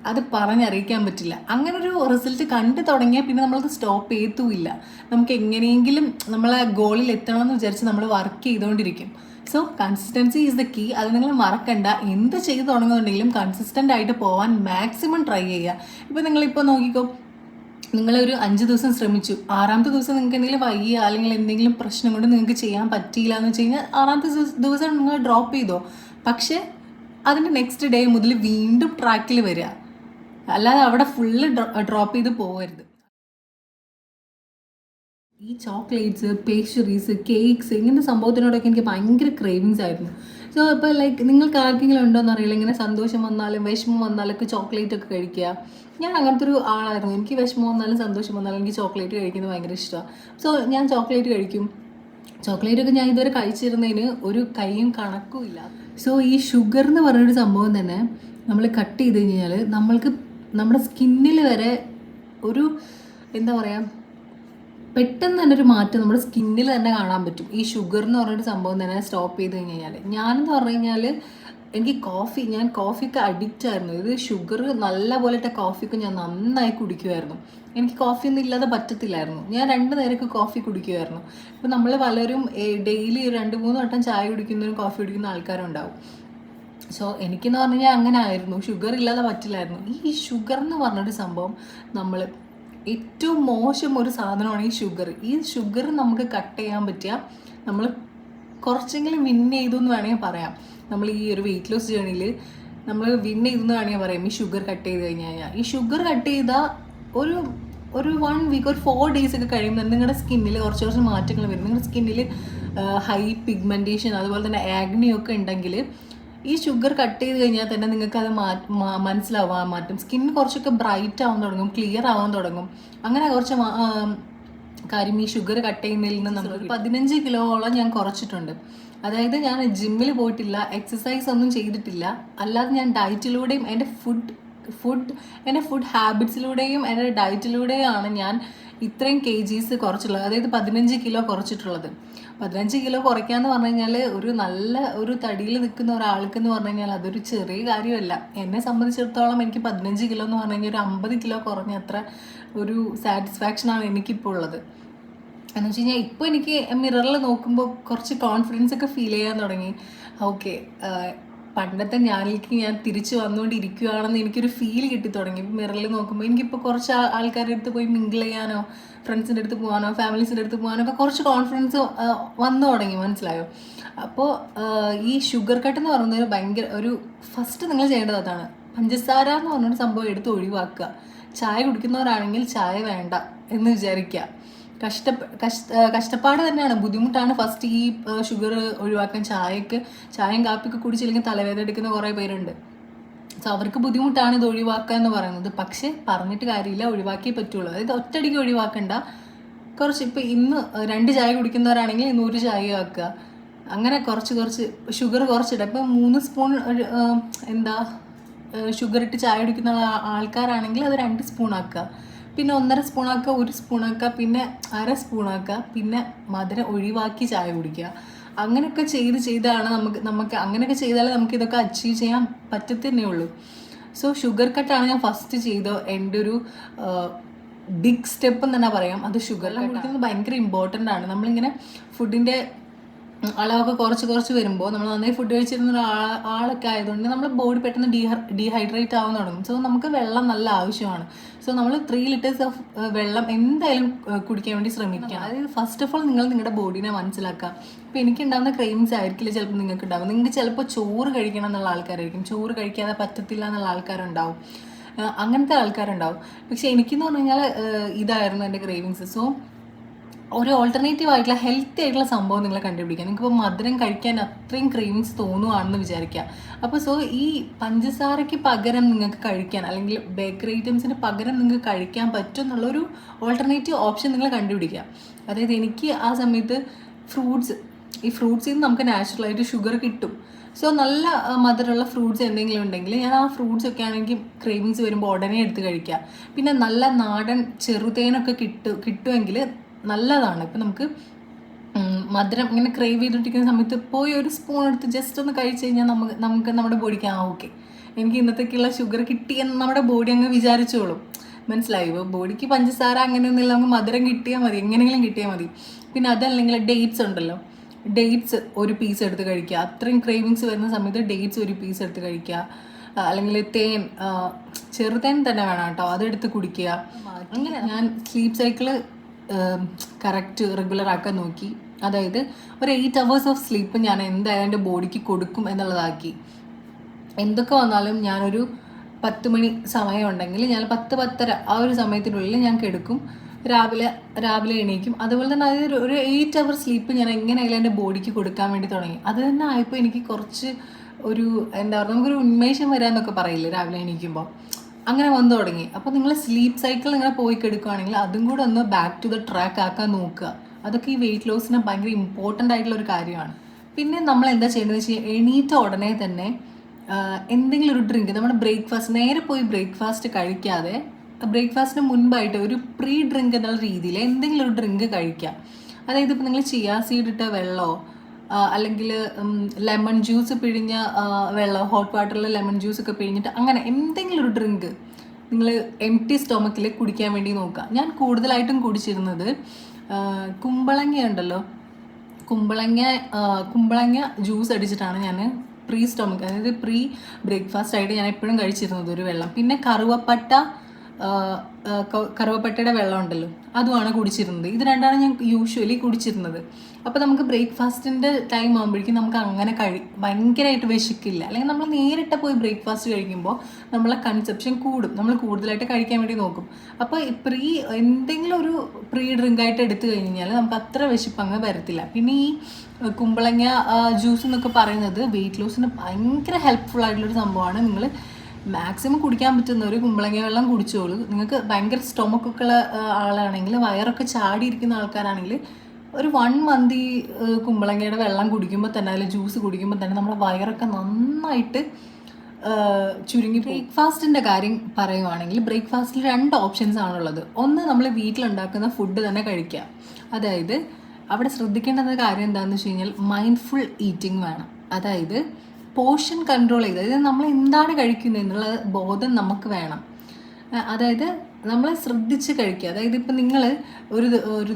അത് പറഞ്ഞറിയിക്കാൻ പറ്റില്ല. അങ്ങനെ ഒരു റിസൾട്ട് കണ്ടു തുടങ്ങിയാൽ പിന്നെ നമ്മളത് സ്റ്റോപ്പ് ചെയ്യത്തുമില്ല. നമുക്ക് എങ്ങനെയെങ്കിലും നമ്മളെ ഗോളിൽ എത്തണമെന്ന് വിചാരിച്ച് നമ്മൾ വർക്ക് ചെയ്തുകൊണ്ടിരിക്കും. So consistency is the key. അത് നിങ്ങൾ മറക്കണ്ട. എന്ത് ചെയ്ത് തുടങ്ങുന്നുണ്ടെങ്കിലും കൺസിസ്റ്റൻ്റ് ആയിട്ട് പോകാൻ മാക്സിമം ട്രൈ ചെയ്യുക. ഇപ്പോൾ നിങ്ങളിപ്പോൾ നോക്കിക്കോ, നിങ്ങളൊരു 5 ദിവസം ശ്രമിച്ചു, 6ാമത്തെ ദിവസം നിങ്ങൾക്ക് എന്തെങ്കിലും വയ്യ അല്ലെങ്കിൽ എന്തെങ്കിലും പ്രശ്നം കൊണ്ട് നിങ്ങൾക്ക് ചെയ്യാൻ പറ്റിയില്ല എന്ന് വെച്ച് കഴിഞ്ഞാൽ 6ാമത്തെ ദിവസം നിങ്ങൾ ഡ്രോപ്പ് ചെയ്തോ. പക്ഷേ അതിൻ്റെ നെക്സ്റ്റ് ഡേ മുതൽ വീണ്ടും ട്രാക്കിൽ വരിക, അല്ലാതെ അവിടെ ഫുള്ള് ഡ്രോപ്പ് ചെയ്ത് പോകരുത്. ഈ ചോക്ലേറ്റ്സ്, പേസ്ട്രീസ്, കേക്ക്സ് ഇങ്ങനത്തെ സംഭവത്തിനോടൊക്കെ എനിക്ക് ഭയങ്കര ക്രേവിങ്സ് ആയിരുന്നു. സോ ഇപ്പോൾ ലൈക്ക് നിങ്ങൾക്ക് ആർക്കെങ്കിലും ഉണ്ടോയെന്ന് അറിയില്ല, ഇങ്ങനെ സന്തോഷം വന്നാലും വിഷമം വന്നാലൊക്കെ ചോക്ലേറ്റ് ഒക്കെ കഴിക്കുക. ഞാൻ അങ്ങനത്തെ ഒരു ആളായിരുന്നു. എനിക്ക് വിഷമം വന്നാലും സന്തോഷം വന്നാലും എനിക്ക് ചോക്ലേറ്റ് കഴിക്കുന്നത് ഭയങ്കര ഇഷ്ടമാണ്. സോ ഞാൻ ചോക്ലേറ്റ് കഴിക്കും. ചോക്ലേറ്റൊക്കെ ഞാൻ ഇതുവരെ കഴിച്ചിരുന്നതിന് ഒരു കൈയും കണക്കും ഇല്ല. സോ ഈ ഷുഗർ എന്ന് പറഞ്ഞൊരു സംഭവം തന്നെ നമ്മൾ കട്ട് ചെയ്ത് കഴിഞ്ഞാൽ നമ്മൾക്ക് നമ്മുടെ സ്കിന്നിൽ വരെ ഒരു എന്താ പറയുക, പെട്ടെന്ന് തന്നെ ഒരു മാറ്റം നമ്മുടെ സ്കിന്നിൽ തന്നെ കാണാൻ പറ്റും. ഈ ഷുഗർ എന്ന് പറഞ്ഞൊരു സംഭവം തന്നെ സ്റ്റോപ്പ് ചെയ്ത് കഴിഞ്ഞാൽ. ഞാനെന്ന് പറഞ്ഞു കഴിഞ്ഞാൽ ഞാൻ കോഫിക്ക് അഡിക്റ്റ് ആയിരുന്നു. ഇത് ഷുഗർ നല്ല പോലത്തെ കോഫിക്ക് ഞാൻ നന്നായി കുടിക്കുമായിരുന്നു. എനിക്ക് കോഫിയൊന്നും ഇല്ലാതെ പറ്റത്തില്ലായിരുന്നു. ഞാൻ 2 നേരമൊക്കെ കോഫി കുടിക്കുമായിരുന്നു. ഇപ്പോൾ നമ്മൾ പലരും ഡെയിലി 2-3 വട്ടം ചായ കുടിക്കുന്നവരും കോഫി കുടിക്കുന്ന ആൾക്കാരുണ്ടാവും. സോ എനിക്കെന്ന് പറഞ്ഞു കഴിഞ്ഞാൽ അങ്ങനെ ആയിരുന്നു. ഷുഗർ ഇല്ലാതെ പറ്റില്ലായിരുന്നു. ഈ ഷുഗർ എന്ന് പറഞ്ഞൊരു സംഭവം നമ്മൾ ഏറ്റവും മോശം ഒരു സാധനമാണ് ഈ ഷുഗർ നമുക്ക് കട്ട് ചെയ്യാൻ പറ്റിയാൽ നമ്മൾ കുറച്ചെങ്കിലും വിൻ ചെയ്തു എന്ന് വേണമെങ്കിൽ പറയാം. നമ്മൾ ഈ ഒരു വെയിറ്റ് ലോസ് ജേണിയിൽ നമ്മൾ വിൻ ചെയ്തു എന്ന് വേണമെങ്കിൽ പറയാം. ഈ ഷുഗർ കട്ട് ചെയ്ത് കഴിഞ്ഞാൽ ഈ ഷുഗർ കട്ട് ചെയ്താൽ ഒരു 1 വീക്ക്, ഒരു 4 ഡേയ്സ് ഒക്കെ കഴിയുമ്പോൾ നിങ്ങളുടെ സ്കിന്നിൽ കുറച്ച് മാറ്റങ്ങൾ വരും. നിങ്ങളുടെ സ്കിന്നിൽ ഹൈ പിഗ്മെൻറ്റേഷൻ അതുപോലെ തന്നെ ആഗ്നിയൊക്കെ ഉണ്ടെങ്കിൽ ഈ ഷുഗർ കട്ട് ചെയ്ത് കഴിഞ്ഞാൽ തന്നെ നിങ്ങൾക്ക് അത് മനസ്സിലാവാൻ മാറ്റും. സ്കിൻ കുറച്ചൊക്കെ ബ്രൈറ്റ് ആവാൻ തുടങ്ങും, ക്ലിയർ ആവാൻ തുടങ്ങും. അങ്ങനെ കുറച്ച് കാര്യം ഈ ഷുഗർ കട്ട് ചെയ്യുന്നതിൽ നിന്ന് നമുക്ക് 15 കിലോളം ഞാൻ കുറച്ചിട്ടുണ്ട്. അതായത് ഞാൻ ജിമ്മിൽ പോയിട്ടില്ല, എക്സസൈസ് ഒന്നും ചെയ്തിട്ടില്ല, അല്ലാതെ ഞാൻ ഡയറ്റിലൂടെയും എൻ്റെ ഫുഡ് ഹാബിറ്റ്സിലൂടെയും എൻ്റെ ഡയറ്റിലൂടെയാണ് ഞാൻ ഇത്രയും kgs കുറച്ചുള്ളത്. അതായത് 15 കിലോ കുറച്ചിട്ടുള്ളത്. 15 കിലോ കുറയ്ക്കാന്ന് പറഞ്ഞു കഴിഞ്ഞാൽ ഒരു നല്ല ഒരു തടിയിൽ നിൽക്കുന്ന ഒരാൾക്കെന്ന് പറഞ്ഞു കഴിഞ്ഞാൽ അതൊരു ചെറിയ കാര്യമല്ല. എന്നെ സംബന്ധിച്ചിടത്തോളം എനിക്ക് 15 കിലോ എന്ന് പറഞ്ഞു കഴിഞ്ഞാൽ ഒരു 50 കിലോ കുറഞ്ഞ അത്ര ഒരു സാറ്റിസ്ഫാക്ഷനാണ് എനിക്കിപ്പോൾ ഉള്ളത്. എന്ന് വെച്ച് കഴിഞ്ഞാൽ ഇപ്പോൾ എനിക്ക് മിററിൽ നോക്കുമ്പോൾ കുറച്ച് കോൺഫിഡൻസ് ഒക്കെ ഫീൽ ചെയ്യാൻ തുടങ്ങി. ഓക്കെ, പണ്ടത്തെ ഞാനിലേക്ക് ഞാൻ തിരിച്ചു വന്നുകൊണ്ടിരിക്കുകയാണെന്ന് എനിക്കൊരു ഫീൽ കിട്ടി തുടങ്ങി. മിററിൽ നോക്കുമ്പോൾ എനിക്കിപ്പോൾ കുറച്ച് ആൾക്കാരുടെ അടുത്ത് പോയി മിങ്കിൾ ചെയ്യാനോ ഫ്രണ്ട്സിൻ്റെ അടുത്ത് പോകാനോ ഫാമിലീസിൻ്റെ അടുത്ത് പോകാനോ ഒക്കെ കുറച്ച് കോൺഫിഡൻസ് വന്നു തുടങ്ങി, മനസ്സിലായോ? അപ്പോൾ ഈ ഷുഗർ കട്ട് എന്ന് പറയുന്നത് ഭയങ്കര ഒരു ഫസ്റ്റ് നിങ്ങൾ ചെയ്യേണ്ടത് അതാണ്. പഞ്ചസാര എന്ന് പറഞ്ഞൊരു സംഭവം എടുത്ത് ഒഴിവാക്കുക. ചായ കുടിക്കുന്നവരാണെങ്കിൽ ചായ വേണ്ട എന്ന് വിചാരിക്കുക. കഷ്ടപ്പാട് തന്നെയാണ്, ബുദ്ധിമുട്ടാണ് ഫസ്റ്റ് ഈ ഷുഗർ ഒഴിവാക്കാൻ. ചായയും കാപ്പിയൊക്കെ കുടിച്ചില്ലെങ്കിൽ തലവേദന എടുക്കുന്ന കുറേ പേരുണ്ട്. സോ അവർക്ക് ബുദ്ധിമുട്ടാണ് ഇത് ഒഴിവാക്കുക എന്ന് പറയുന്നത്. പക്ഷേ പറഞ്ഞിട്ട് കാര്യമില്ല, ഒഴിവാക്കിയേ പറ്റുള്ളൂ. അതായത് ഒറ്റയടിക്ക് ഒഴിവാക്കണ്ട. കുറച്ച് ഇപ്പോൾ ഇന്ന് 2 ചായ കുടിക്കുന്നവരാണെങ്കിൽ ഇന്ന് 1 ചായ ആക്കുക. അങ്ങനെ കുറച്ച് ഷുഗർ കുറച്ചിടുക. ഇപ്പോൾ 3 സ്പൂൺ ഷുഗർ ഇട്ട് ചായ കുടിക്കുന്ന ആൾക്കാരാണെങ്കിൽ അത് 2 സ്പൂൺ ആക്കുക. പിന്നെ 1.5 സ്പൂണാക്കുക, 1 സ്പൂണാക്കുക, പിന്നെ 1/2 സ്പൂണാക്കുക, പിന്നെ മധുരം ഒഴിവാക്കി ചായ കുടിക്കുക. അങ്ങനെയൊക്കെ ചെയ്താണ് നമുക്ക് അങ്ങനെയൊക്കെ ചെയ്താലേ നമുക്ക് ഇതൊക്കെ അച്ചീവ് ചെയ്യാൻ പറ്റത്തന്നെ ഉള്ളൂ. സോ ഷുഗർ കട്ടാണ് ഞാൻ ഫസ്റ്റ് ചെയ്ത എൻ്റെ ഒരു ബിഗ് സ്റ്റെപ്പ് എന്ന് തന്നെ പറയാം. അത് ഷുഗറെല്ലാം കുടിക്കുന്നത് ഭയങ്കര ഇമ്പോർട്ടൻ്റ് ആണ്. നമ്മളിങ്ങനെ ഫുഡിൻ്റെ അളവൊക്കെ കുറച്ച് വരുമ്പോൾ നമ്മൾ നന്നായി ഫുഡ് കഴിച്ചിരുന്ന ആളൊക്കെ ആയതുകൊണ്ട് നമ്മുടെ ബോഡി പെട്ടെന്ന് ഡീഹൈഡ്രേറ്റ് ആവാൻ തുടങ്ങും. സോ നമുക്ക് വെള്ളം നല്ല ആവശ്യമാണ്. സോ നമ്മൾ 3 ലിറ്റേഴ്സ് ഓഫ് വെള്ളം എന്തായാലും കുടിക്കാൻ വേണ്ടി ശ്രമിക്കുക. അതായത് ഫസ്റ്റ് ഓഫ് ഓൾ നിങ്ങളുടെ ബോഡീനെ മനസ്സിലാക്കുക. ഇപ്പോൾ എനിക്കുണ്ടാകുന്ന ക്രേവിങ്സ് ആയിരിക്കില്ല ചിലപ്പോൾ നിങ്ങൾക്ക് ഉണ്ടാവും. നിങ്ങൾക്ക് ചിലപ്പോൾ ചോറ് കഴിക്കണം എന്നുള്ള ആൾക്കാരായിരിക്കും, ചോറ് കഴിക്കാതെ പറ്റത്തില്ല എന്നുള്ള ആൾക്കാരുണ്ടാവും, അങ്ങനത്തെ ആൾക്കാരുണ്ടാവും. പക്ഷെ എനിക്കെന്ന് പറഞ്ഞു കഴിഞ്ഞാൽ ഇതായിരുന്നു എൻ്റെ ക്രേവിങ്സ്. സോ ഒരു ഓൾട്ടർനേറ്റീവ് ആയിട്ടുള്ള ഹെൽത്തി ആയിട്ടുള്ള സംഭവം നിങ്ങൾ കണ്ടുപിടിക്കുക. നിങ്ങൾക്കിപ്പോൾ മധുരം കഴിക്കാൻ അത്രയും ക്രേവിങ്സ് തോന്നുവാണെന്ന് വിചാരിക്കുക. അപ്പോൾ സോ ഈ പഞ്ചസാരയ്ക്ക് പകരം നിങ്ങൾക്ക് കഴിക്കാൻ, അല്ലെങ്കിൽ ബേക്കറി ഐറ്റംസിന് പകരം നിങ്ങൾക്ക് കഴിക്കാൻ പറ്റും എന്നുള്ളൊരു ഓൾട്ടർനേറ്റീവ് ഓപ്ഷൻ നിങ്ങൾ കണ്ടുപിടിക്കുക. അതായത് എനിക്ക് ആ സമയത്ത് ഈ ഫ്രൂട്ട്സിൽ നിന്ന് നമുക്ക് നാച്ചുറലായിട്ട് ഷുഗർ കിട്ടും. സോ നല്ല മധുരമുള്ള ഫ്രൂട്ട്സ് എന്തെങ്കിലും ഉണ്ടെങ്കിൽ ഞാൻ ആ ഫ്രൂട്ട്സ് ഒക്കെ ആണെങ്കിൽ ക്രേവിങ്സ് വരുമ്പോൾ ഉടനെ എടുത്ത് കഴിക്കുക. പിന്നെ നല്ല നാടൻ ചെറുതേനൊക്കെ കിട്ടുമെങ്കിൽ നല്ലതാണ്. ഇപ്പം നമുക്ക് മധുരം ഇങ്ങനെ ക്രേവ് ചെയ്തിട്ടിരിക്കുന്ന സമയത്ത് പോയി ഒരു സ്പൂൺ എടുത്ത് ജസ്റ്റ് ഒന്ന് കഴിച്ച് കഴിഞ്ഞാൽ നമുക്ക് നമ്മുടെ ബോഡിക്ക് ഓക്കെ, എനിക്ക് ഇന്നത്തേക്കുള്ള ഷുഗർ കിട്ടിയെന്ന് നമ്മുടെ ബോഡി അങ്ങ് വിചാരിച്ചോളും. മനസ്സിലായോ? ബോഡിക്ക് പഞ്ചസാര അങ്ങനെയൊന്നുമില്ല, നമുക്ക് മധുരം കിട്ടിയാൽ മതി, എങ്ങനെയെങ്കിലും കിട്ടിയാൽ മതി. പിന്നെ അതല്ലെങ്കിൽ ഡേറ്റ്സ് ഉണ്ടല്ലോ, ഡേറ്റ്സ് ഒരു പീസ് എടുത്ത് കഴിക്കുക. അത്രയും ക്രേവിങ്സ് വരുന്ന സമയത്ത് ഡേറ്റ്സ് ഒരു പീസ് എടുത്ത് കഴിക്കുക. അല്ലെങ്കിൽ തേൻ, ചെറുതേൻ തന്നെ വേണം കേട്ടോ, അതെടുത്ത് കുടിക്കുക. അങ്ങനെ ഞാൻ സ്ലീപ്പ് സൈക്കിള് കറക്റ്റ് റെഗുലർ ആക്കാൻ നോക്കി. അതായത് ഒരു 8 hours ഓഫ് സ്ലീപ്പ് ഞാൻ എന്തായാലും എൻ്റെ ബോഡിക്ക് കൊടുക്കും എന്നുള്ളതാക്കി. എന്തൊക്കെ വന്നാലും ഞാനൊരു 10 മണി സമയം ഉണ്ടെങ്കിൽ ഞാൻ 10-10:30 ആ ഒരു സമയത്തിനുള്ളിൽ ഞാൻ കിടക്കും. രാവിലെ എണീക്കും. അതുപോലെ തന്നെ അതായത് ഒരു 8 hours സ്ലീപ്പ് ഞാൻ എങ്ങനെയായാലും എൻ്റെ ബോഡിക്ക് കൊടുക്കാൻ വേണ്ടി തുടങ്ങി. അത് തന്നെ ആയപ്പോൾ എനിക്ക് കുറച്ച് ഒരു നമുക്കൊരു ഉന്മേഷം വരാമെന്നൊക്കെ പറയില്ലേ രാവിലെ എണീക്കുമ്പോൾ, അങ്ങനെ വന്നു തുടങ്ങി. അപ്പോൾ നിങ്ങൾ സ്ലീപ്പ് സൈക്കിൾ ഇങ്ങനെ പോയി കിടക്കുകയാണെങ്കിൽ അതും കൂടെ ഒന്ന് ബാക്ക് ടു ദ ട്രാക്ക് ആക്കാൻ നോക്കുക. അതൊക്കെ ഈ വെയിറ്റ് ലോസിന് ഭയങ്കര ഇമ്പോർട്ടൻ്റ് ആയിട്ടുള്ള ഒരു കാര്യമാണ്. പിന്നെ നമ്മൾ എന്താ ചെയ്യേണ്ടതെന്ന് വെച്ച് കഴിഞ്ഞാൽ എണീറ്റ ഉടനെ തന്നെ എന്തെങ്കിലും ഒരു ഡ്രിങ്ക്, നമ്മുടെ ബ്രേക്ക്ഫാസ്റ്റ് നേരെ പോയി ബ്രേക്ക്ഫാസ്റ്റ് കഴിക്കാതെ ബ്രേക്ക്ഫാസ്റ്റിന് മുൻപായിട്ട് ഒരു പ്രീ ഡ്രിങ്ക് എന്നുള്ള രീതിയിൽ എന്തെങ്കിലും ഒരു ഡ്രിങ്ക് കഴിക്കുക. അതായത് ഇപ്പോൾ നിങ്ങൾ ചിയാ സീഡ് ഇട്ട വെള്ളമോ അല്ലെങ്കിൽ ലെമൺ ജ്യൂസ് പിഴിഞ്ഞ വെള്ളം, ഹോട്ട് വാട്ടറിൽ ലെമൺ ജ്യൂസ് ഒക്കെ പിഴിഞ്ഞിട്ട് അങ്ങനെ എന്തെങ്കിലും ഒരു ഡ്രിങ്ക് നിങ്ങൾ എംപ്റ്റി സ്റ്റൊമക്കിൽ കുടിക്കാൻ വേണ്ടി നോക്കുക. ഞാൻ കൂടുതലായിട്ടും കുടിച്ചിരുന്നത് കുമ്പളങ്ങ ഉണ്ടല്ലോ, കുമ്പളങ്ങ ജ്യൂസ് അടിച്ചിട്ടാണ് ഞാൻ പ്രീ സ്റ്റൊമക്ക്, അതായത് പ്രീ ബ്രേക്ക്ഫാസ്റ്റ് ആയിട്ട് ഞാൻ എപ്പോഴും കഴിച്ചിരുന്നത് ഒരു വെള്ളം. പിന്നെ കറുവപ്പട്ടയുടെ വെള്ളം ഉണ്ടല്ലോ, അതുമാണ് കുടിച്ചിരുന്നത്. ഇത് രണ്ടാണ് ഞാൻ യൂഷ്വലി കുടിച്ചിരുന്നത്. അപ്പോൾ നമുക്ക് ബ്രേക്ക്ഫാസ്റ്റിൻ്റെ ടൈം ആകുമ്പോഴേക്കും നമുക്ക് അങ്ങനെ ഭയങ്കരമായിട്ട് വിശക്കില്ല. അല്ലെങ്കിൽ നമ്മൾ നേരിട്ട് പോയി ബ്രേക്ക്ഫാസ്റ്റ് കഴിക്കുമ്പോൾ നമ്മളെ കൺസെപ്ഷൻ കൂടും, നമ്മൾ കൂടുതലായിട്ട് കഴിക്കാൻ വേണ്ടി നോക്കും. അപ്പോൾ എന്തെങ്കിലും ഒരു പ്രീ ഡ്രിങ്കായിട്ട് എടുത്തു കഴിഞ്ഞാൽ നമുക്ക് അത്ര വിശപ്പ് അങ്ങ് വരത്തില്ല. പിന്നെ ഈ കുമ്പളങ്ങ ജ്യൂസ് എന്നൊക്കെ പറയുന്നത് വെയിറ്റ് ലോസിന് ഭയങ്കര ഹെൽപ്ഫുൾ ആയിട്ടുള്ളൊരു സംഭവമാണ്. നിങ്ങൾ മാക്സിമം കുടിക്കാൻ പറ്റുന്ന ഒരു കുമ്പളങ്ങ വെള്ളം കുടിച്ചോളൂ. നിങ്ങൾക്ക് ഭയങ്കര സ്റ്റൊമക്കൊക്കെ ഉള്ള ആളാണെങ്കിൽ, വയറൊക്കെ ചാടിയിരിക്കുന്ന ആൾക്കാരാണെങ്കിൽ ഒരു 1 month ഈ കുമ്പളങ്ങയുടെ വെള്ളം കുടിക്കുമ്പോൾ തന്നെ, അതിൽ ജ്യൂസ് കുടിക്കുമ്പോൾ തന്നെ നമ്മുടെ വയറൊക്കെ നന്നായിട്ട് ചുരുങ്ങി. ബ്രേക്ക്ഫാസ്റ്റിൻ്റെ കാര്യം പറയുവാണെങ്കിൽ ബ്രേക്ക്ഫാസ്റ്റിൽ 2 ഓപ്ഷൻസ് ആണുള്ളത്. ഒന്ന്, നമ്മൾ വീട്ടിലുണ്ടാക്കുന്ന ഫുഡ് തന്നെ കഴിക്കുക. അതായത് അവിടെ ശ്രദ്ധിക്കേണ്ട കാര്യം എന്താണെന്ന് വെച്ച് കഴിഞ്ഞാൽ മൈൻഡ്ഫുൾ ഈറ്റിംഗ് വേണം. അതായത് പോർഷൻ കൺട്രോൾ ചെയ്ത്, അതായത് നമ്മൾ എന്താണ് കഴിക്കുന്നത് എന്നുള്ള ബോധം നമുക്ക് വേണം. അതായത് നമ്മൾ ശ്രദ്ധിച്ച് കഴിക്കുക. അതായത് ഇപ്പം നിങ്ങൾ ഒരു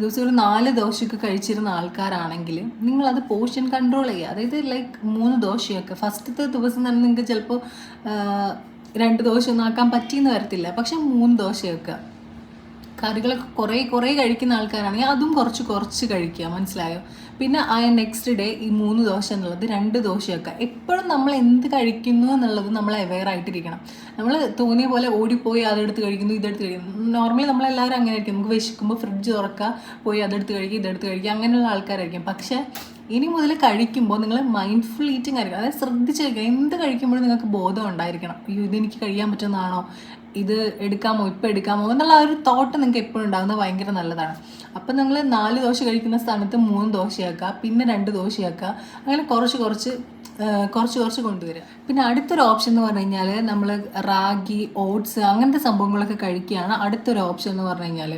ദിവസം ഒരു 4 ദോശയൊക്കെ കഴിച്ചിരുന്ന ആൾക്കാരാണെങ്കിൽ നിങ്ങളത് പോർഷൻ കൺട്രോൾ ചെയ്യുക. അതായത് ലൈക്ക് 3 ദോശയൊക്കെ ഫസ്റ്റത്തെ ദിവസം തന്നെ നിങ്ങൾക്ക് ചിലപ്പോൾ 2 ദോശ ഒന്നും ആക്കാൻ പറ്റിയെന്ന് വരത്തില്ല, പക്ഷെ 3 ദോശയൊക്കെ. കറികളൊക്കെ കുറേ കഴിക്കുന്ന ആൾക്കാരാണെങ്കിൽ അതും കുറച്ച് കഴിക്കുക, മനസ്സിലായോ? പിന്നെ നെക്സ്റ്റ് ഡേ ഈ 3 ദോശ എന്നുള്ളത് 2 ദോശയൊക്കെ. എപ്പോഴും നമ്മൾ എന്ത് കഴിക്കുന്നു എന്നുള്ളത് നമ്മൾ അവെയർ ആയിട്ടിരിക്കണം. നമ്മൾ തോന്നിയ പോലെ ഓടിപ്പോയി അതെടുത്ത് കഴിക്കുന്നു ഇതെടുത്ത് കഴിക്കുന്നു. നോർമലി നമ്മളെല്ലാവരും അങ്ങനെ ആയിരിക്കും. നമുക്ക് വിശക്കുമ്പോൾ ഫ്രിഡ്ജ് തുറക്കുക, പോയി അതെടുത്ത് കഴിക്കുക ഇതെടുത്ത് കഴിക്കുക, അങ്ങനെയുള്ള ആൾക്കാരായിരിക്കും. പക്ഷേ ഇനി മുതൽ കഴിക്കുമ്പോൾ നിങ്ങൾ മൈൻഡ്ഫുൾ ഈറ്റിംഗ് ആയിരിക്കും. അതായത് ശ്രദ്ധിച്ച് കഴിക്കുക. എന്ത് കഴിക്കുമ്പോഴും നിങ്ങൾക്ക് ബോധം ഉണ്ടായിരിക്കണം. അയ്യോ ഇതെനിക്ക് കഴിയാൻ പറ്റുന്നതാണോ, ഇത് എടുക്കാമോ, ഇപ്പോൾ എടുക്കാമോ എന്നുള്ള ആ ഒരു തോട്ട് നിങ്ങൾക്ക് എപ്പോഴും ഉണ്ടാകുന്നത് ഭയങ്കര നല്ലതാണ്. അപ്പം നിങ്ങൾ 4 ദോശ കഴിക്കുന്ന സ്ഥാനത്ത് 3 ദോശയാക്കുക, പിന്നെ 2 ദോശയാക്കുക, അങ്ങനെ കുറച്ച് കൊണ്ടുവരിക. പിന്നെ അടുത്തൊരു ഓപ്ഷൻ എന്ന് പറഞ്ഞു കഴിഞ്ഞാൽ നമ്മൾ റാഗി, ഓട്സ് അങ്ങനത്തെ സംഭവങ്ങളൊക്കെ കഴിക്കുകയാണ് അടുത്തൊരു ഓപ്ഷൻ എന്ന് പറഞ്ഞു കഴിഞ്ഞാൽ.